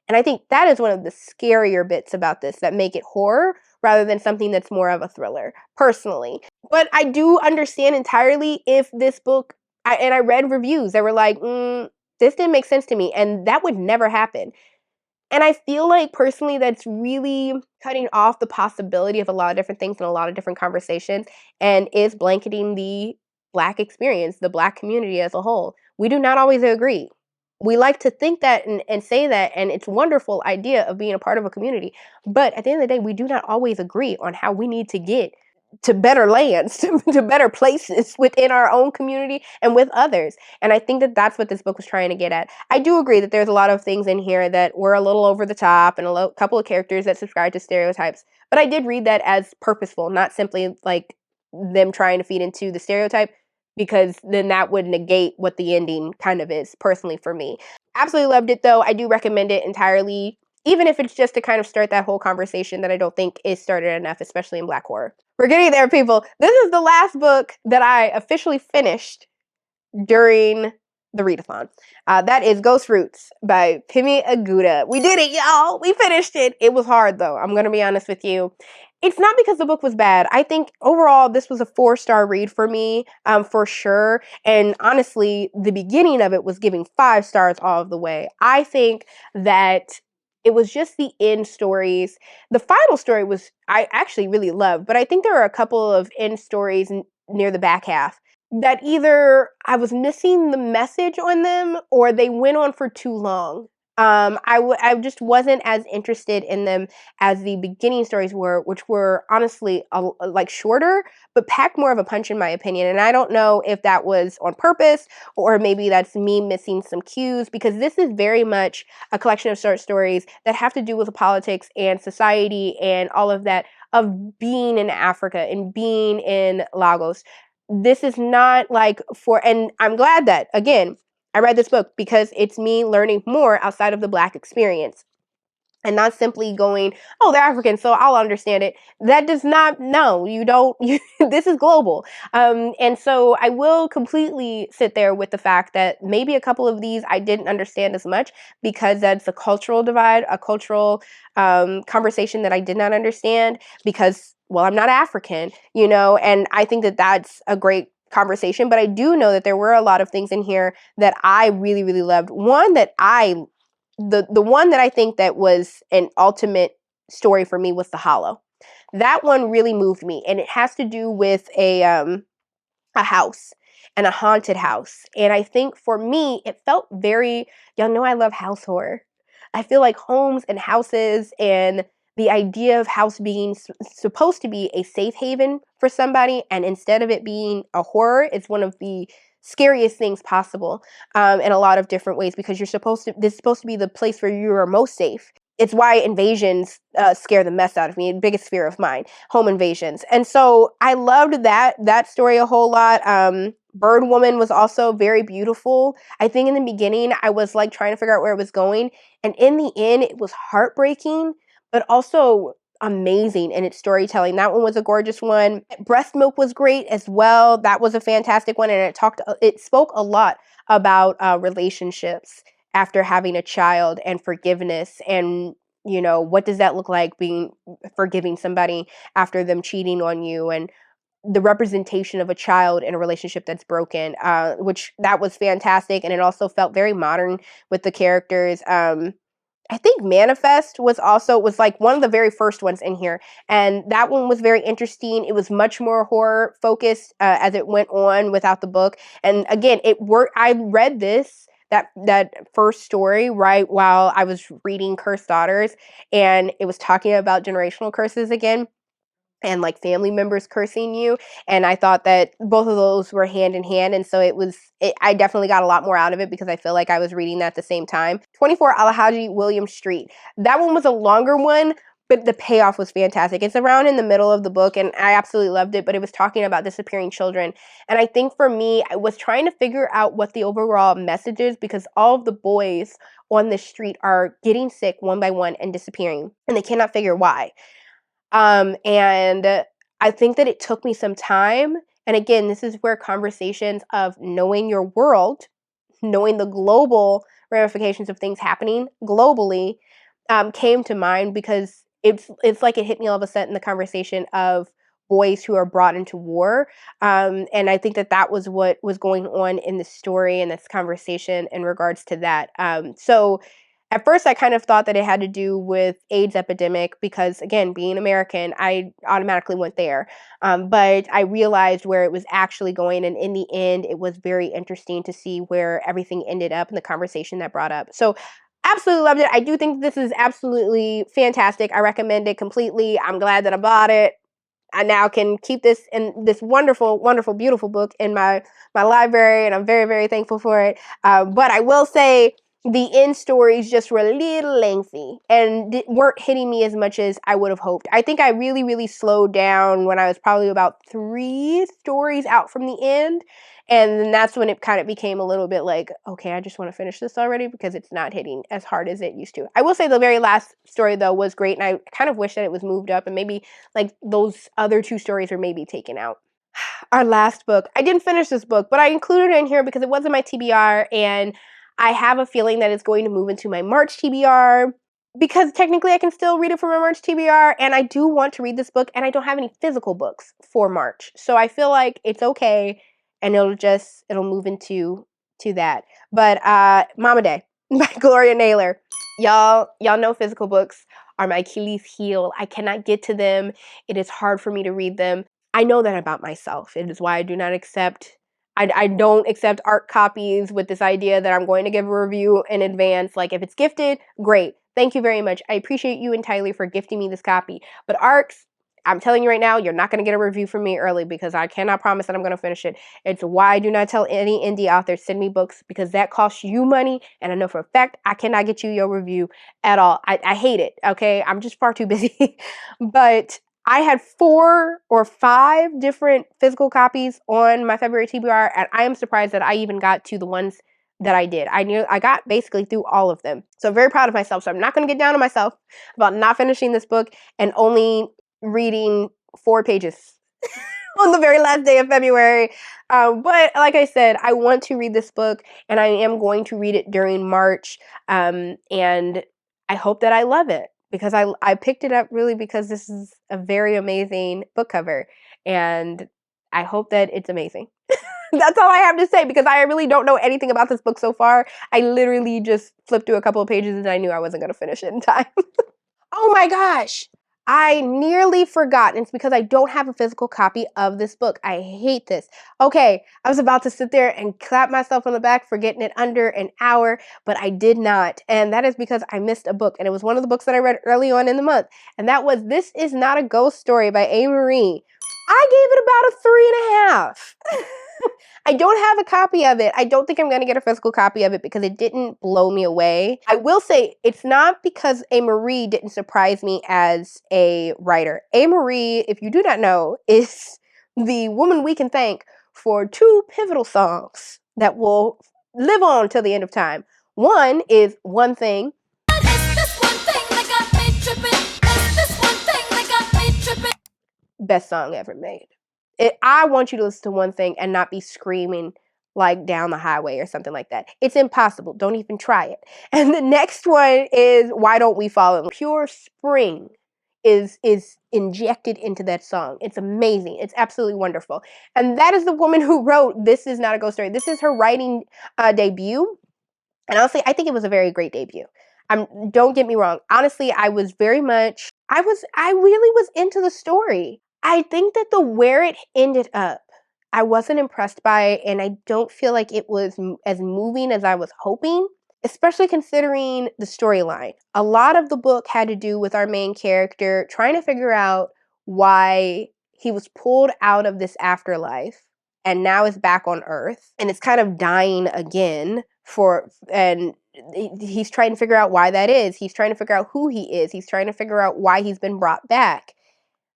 And I think that is one of the scarier bits about this that make it horror rather than something that's more of a thriller, personally. But I do understand entirely if this book, and I read reviews that were like, this didn't make sense to me, and that would never happen. And I feel like personally that's really cutting off the possibility of a lot of different things and a lot of different conversations, and is blanketing the Black experience, the Black community as a whole. We do not always agree. We like to think that and say that, and it's a wonderful idea of being a part of a community. But at the end of the day, we do not always agree on how we need to get to better lands, to better places within our own community and with others. And I think that that's what this book was trying to get at. I do agree that there's a lot of things in here that were a little over the top, and a couple of characters that subscribe to stereotypes. But I did read that as purposeful, not simply like them trying to feed into the stereotype, because then that would negate what the ending kind of is, personally, for me. Absolutely loved it, though. I do recommend it entirely, even if it's just to kind of start that whole conversation that I don't think is started enough, especially in Black horror. We're getting there, people. This is the last book that I officially finished during the readathon. That is Ghostroots by Pemi Aguda. We did it, y'all. We finished it. It was hard, though. I'm going to be honest with you. It's not because the book was bad. I think overall this was a 4-star read for me, for sure. And honestly, the beginning of it was giving 5 stars all of the way. I think that it was just the end stories. The final story was, I actually really loved, but I think there were a couple of end stories near the back half that either I was missing the message on them, or they went on for too long. I just wasn't as interested in them as the beginning stories were, which were honestly like shorter, but packed more of a punch in my opinion. And I don't know if that was on purpose, or maybe that's me missing some cues, because this is very much a collection of short stories that have to do with the politics and society and all of that of being in Africa and being in Lagos. This is not like and I'm glad that, again, I read this book because it's me learning more outside of the Black experience. and not simply going, oh, they're African, so I'll understand it. That does not, no, you don't, this is global. And so I will completely sit there with the fact that maybe a couple of these I didn't understand as much because that's a cultural divide, a cultural conversation that I did not understand because, well, I'm not African, you know, and I think that that's a great conversation, but I do know that there were a lot of things in here that I really, really loved. One that the one that I think that was an ultimate story for me was The Hollow. That one really moved me, and it has to do with a house and a haunted house. And I think for me, it felt very, y'all know I love house horror. I feel like homes and houses and the idea of house being supposed to be a safe haven for somebody, and instead of it being a horror, it's one of the scariest things possible in a lot of different ways because this is supposed to be the place where you are most safe. It's why invasions scare the mess out of me. Biggest fear of mine, home invasions. And so I loved that story a whole lot. Bird Woman was also very beautiful. I think in the beginning I was like trying to figure out where it was going, and in the end it was heartbreaking, but also amazing in its storytelling. That one was a gorgeous one. Breast Milk was great as well. That was a fantastic one, and it spoke a lot about relationships after having a child and forgiveness, and you know, what does that look like, being forgiving somebody after them cheating on you, and the representation of a child in a relationship that's broken, which that was fantastic, and it also felt very modern with the characters. I think Manifest was like one of the very first ones in here, and that one was very interesting. It was much more horror focused as it went on without the book, and again, it worked. I read that first story right while I was reading Cursed Daughters, and it was talking about generational curses again and like family members cursing you, and I thought that both of those were hand in hand, and so I definitely got a lot more out of it because I feel like I was reading that at the same time. 24 Alhaji William Street. That one was a longer one, but the payoff was fantastic. It's around in the middle of the book, and I absolutely loved it, but it was talking about disappearing children. And I think for me, I was trying to figure out what the overall message is because all of the boys on the street are getting sick one by one and disappearing, and they cannot figure why. And I think that it took me some time. And again, this is where conversations of knowing your world, knowing the global ramifications of things happening globally, came to mind because it's like it hit me all of a sudden, the conversation of boys who are brought into war. And I think that was what was going on in the story and this conversation in regards to that. So at first, I kind of thought that it had to do with AIDS epidemic because, again, being American, I automatically went there. But I realized where it was actually going, and in the end, it was very interesting to see where everything ended up and the conversation that brought up. So, absolutely loved it. I do think this is absolutely fantastic. I recommend it completely. I'm glad that I bought it. I now can keep this wonderful, wonderful, beautiful book in my library, and I'm very, very thankful for it. But I will say, the end stories just were a little lengthy and weren't hitting me as much as I would have hoped. I think I really, really slowed down when I was probably about 3 stories out from the end. And then that's when it kind of became a little bit like, okay, I just want to finish this already because it's not hitting as hard as it used to. I will say the very last story, though, was great. And I kind of wish that it was moved up and maybe like those other 2 stories were maybe taken out. Our last book. I didn't finish this book, but I included it in here because it wasn't my TBR, and I have a feeling that it's going to move into my March TBR because technically I can still read it for my March TBR, and I do want to read this book, and I don't have any physical books for March. So I feel like it's okay, and it'll move into that. But Mama Day by Gloria Naylor. Y'all know physical books are my Achilles heel. I cannot get to them. It is hard for me to read them. I know that about myself. It is why I do not accept I don't accept art copies with this idea that I'm going to give a review in advance. Like, if it's gifted, great. Thank you very much. I appreciate you and Tyler for gifting me this copy. But ARCs, I'm telling you right now, you're not going to get a review from me early because I cannot promise that I'm going to finish it. It's why I do not tell any indie author send me books, because that costs you money, and I know for a fact I cannot get you your review at all. I hate it, okay? I'm just far too busy. But I had 4 or 5 different physical copies on my February TBR, and I am surprised that I even got to the ones that I did. I got basically through all of them. So I'm very proud of myself. So I'm not going to get down on myself about not finishing this book and only reading 4 pages on the very last day of February. But like I said, I want to read this book, and I am going to read it during March. And I hope that I love it, because I picked it up really because this is a very amazing book cover, and I hope that it's amazing. That's all I have to say, because I really don't know anything about this book so far. I literally just flipped through a couple of pages and I knew I wasn't going to finish it in time. Oh my gosh! I nearly forgot, and it's because I don't have a physical copy of this book. I hate this. Okay, I was about to sit there and clap myself on the back for getting it under an hour, but I did not. And that is because I missed a book, and it was one of the books that I read early on in the month. And that was This Is Not a Ghost Story by Amerie. I gave it about a 3.5. I don't have a copy of it. I don't think I'm going to get a physical copy of it because it didn't blow me away. I will say it's not because Amerie didn't surprise me as a writer. Amerie, if you do not know, is the woman we can thank for 2 pivotal songs that will live on till the end of time. One is One Thing. Best song ever made. I want you to listen to One Thing and not be screaming like down the highway or something like that. It's impossible. Don't even try it. And the next one is Why Don't We Fall in Love? Pure spring is injected into that song. It's amazing. It's absolutely wonderful. And that is the woman who wrote This Is Not a Ghost Story. This is her writing debut. And honestly, I think it was a very great debut. Don't get me wrong. Honestly, I really was into the story. I think that where it ended up, I wasn't impressed by it, and I don't feel like it was as moving as I was hoping, especially considering the storyline. A lot of the book had to do with our main character trying to figure out why he was pulled out of this afterlife and now is back on Earth and is kind of dying again and he's trying to figure out why that is. He's trying to figure out who he is. He's trying to figure out why he's been brought back.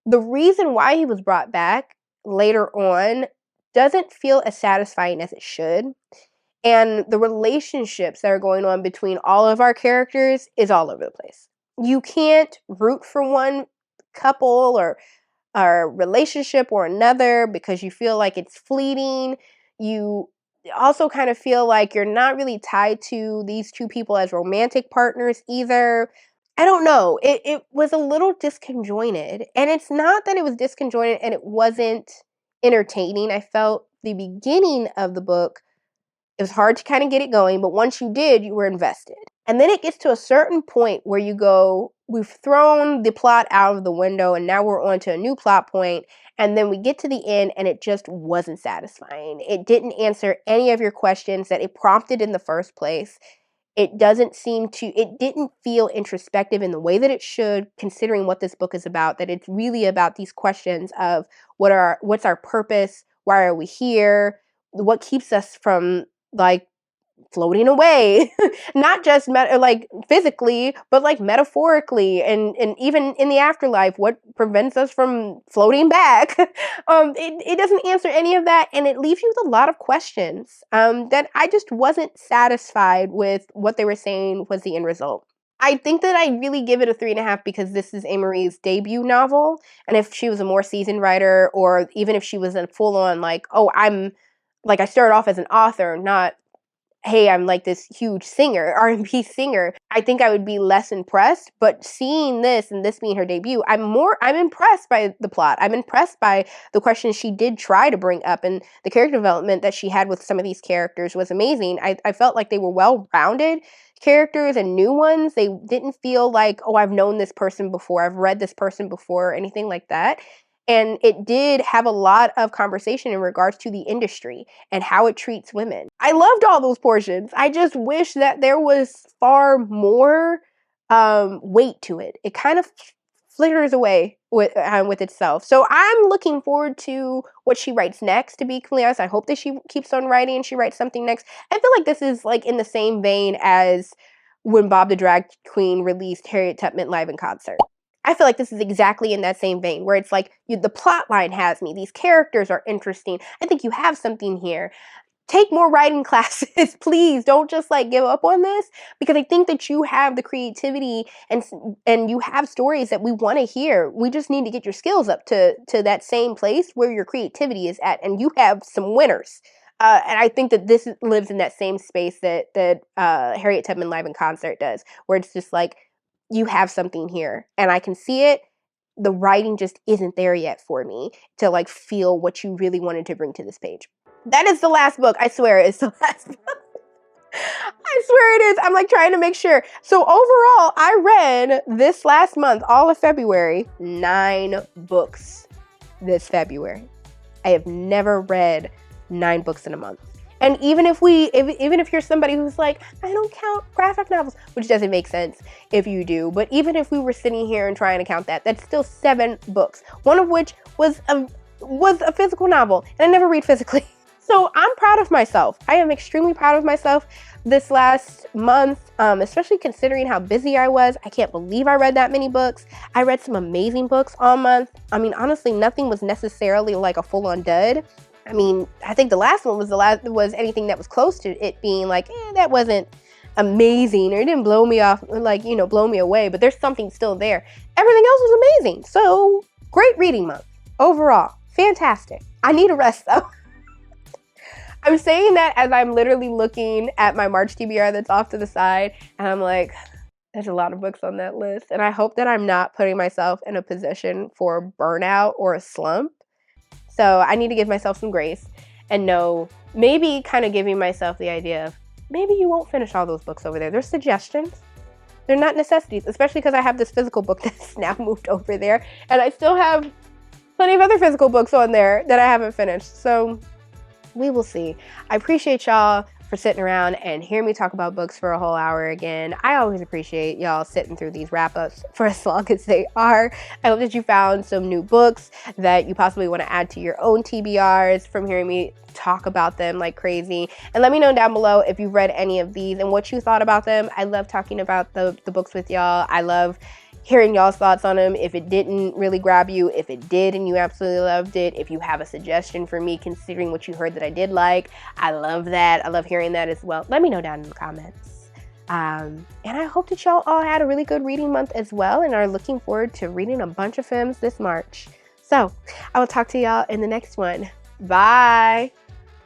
The reason why he was brought back later on doesn't feel as satisfying as it should. And the relationships that are going on between all of our characters is all over the place. You can't root for one couple or relationship or another because you feel like it's fleeting. You also kind of feel like you're not really tied to these 2 people as romantic partners either. I don't know. It was a little disconjointed. And it's not that it was disconjointed and it wasn't entertaining. I felt the beginning of the book, it was hard to kind of get it going, but once you did, you were invested. And then it gets to a certain point where you go, we've thrown the plot out of the window and now we're on to a new plot point. And then we get to the end and it just wasn't satisfying. It didn't answer any of your questions that it prompted in the first place. It didn't feel introspective in the way that it should, considering what this book is about, that it's really about these questions of what's our purpose? Why are we here? What keeps us from like floating away, not just physically, but like metaphorically and even in the afterlife, what prevents us from floating back? It doesn't answer any of that, and it leaves you with a lot of questions that I just wasn't satisfied with what they were saying was the end result. I think that I really give it a 3.5 because this is Amerie's debut novel, and if she was a more seasoned writer, or even if she was a full-on I started off as an author, not hey, I'm like this huge singer, R&B singer, I think I would be less impressed. But seeing this and this being her debut, I'm impressed by the plot. I'm impressed by the questions she did try to bring up, and the character development that she had with some of these characters was amazing. I felt like they were well-rounded characters and new ones. They didn't feel like, oh, I've known this person before, I've read this person before, or anything like that. And it did have a lot of conversation in regards to the industry and how it treats women. I loved all those portions. I just wish that there was far more weight to it. It kind of flitters away with itself. So I'm looking forward to what she writes next, to be completely honest. I hope that she keeps on writing and she writes something next. I feel like this is like in the same vein as when Bob the Drag Queen released Harriet Tubman live in concert. I feel like this is exactly in that same vein, where it's like the plot line has me. These characters are interesting. I think you have something here. take more writing classes. Please don't just like give up on this, because I think that you have the creativity and you have stories that we want to hear. We just need to get your skills up to that same place where your creativity is at, and you have some winners. And I think that this lives in that same space that Harriet Tubman Live in Concert does, where it's just like, you have something here and I can see it. The writing just isn't there yet for me to like feel what you really wanted to bring to this page. That is the last book. I swear it's the last book. I swear it is. I'm like trying to make sure. So overall, I read this last month, all of February, 9 books this February. I have never read 9 books in a month. And even if you're somebody who's like, I don't count graphic novels, which doesn't make sense if you do, but even if we were sitting here and trying to count that, that's still 7 books, one of which was a physical novel, and I never read physically. So I'm proud of myself. I am extremely proud of myself this last month, especially considering how busy I was. I can't believe I read that many books. I read some amazing books all month. I mean, honestly, nothing was necessarily like a full-on dud. I mean, I think the last one was anything that was close to it being like, that wasn't amazing, or it didn't blow me off, like, blow me away, but there's something still there. Everything else was amazing. So great reading month overall. Fantastic. I need a rest though. I'm saying that as I'm literally looking at my March TBR that's off to the side, and I'm like, there's a lot of books on that list, and I hope that I'm not putting myself in a position for burnout or a slump. So I need to give myself some grace and know, maybe kind of giving myself the idea of, maybe you won't finish all those books over there. They're suggestions. They're not necessities, especially because I have this physical book that's now moved over there, and I still have plenty of other physical books on there that I haven't finished. So we will see. I appreciate y'all for sitting around and hearing me talk about books for a whole hour again. I always appreciate y'all sitting through these wrap-ups for as long as they are. I hope that you found some new books that you possibly want to add to your own TBRs from hearing me talk about them like crazy. And let me know down below if you've read any of these and what you thought about them. I love talking about the books with y'all. I love hearing y'all's thoughts on them. If it didn't really grab you, if it did and you absolutely loved it, if you have a suggestion for me considering what you heard that I did like, I love that. I love hearing that as well. Let me know down in the comments. And I hope that y'all all had a really good reading month as well and are looking forward to reading a bunch of films this March. So I will talk to y'all in the next one. Bye.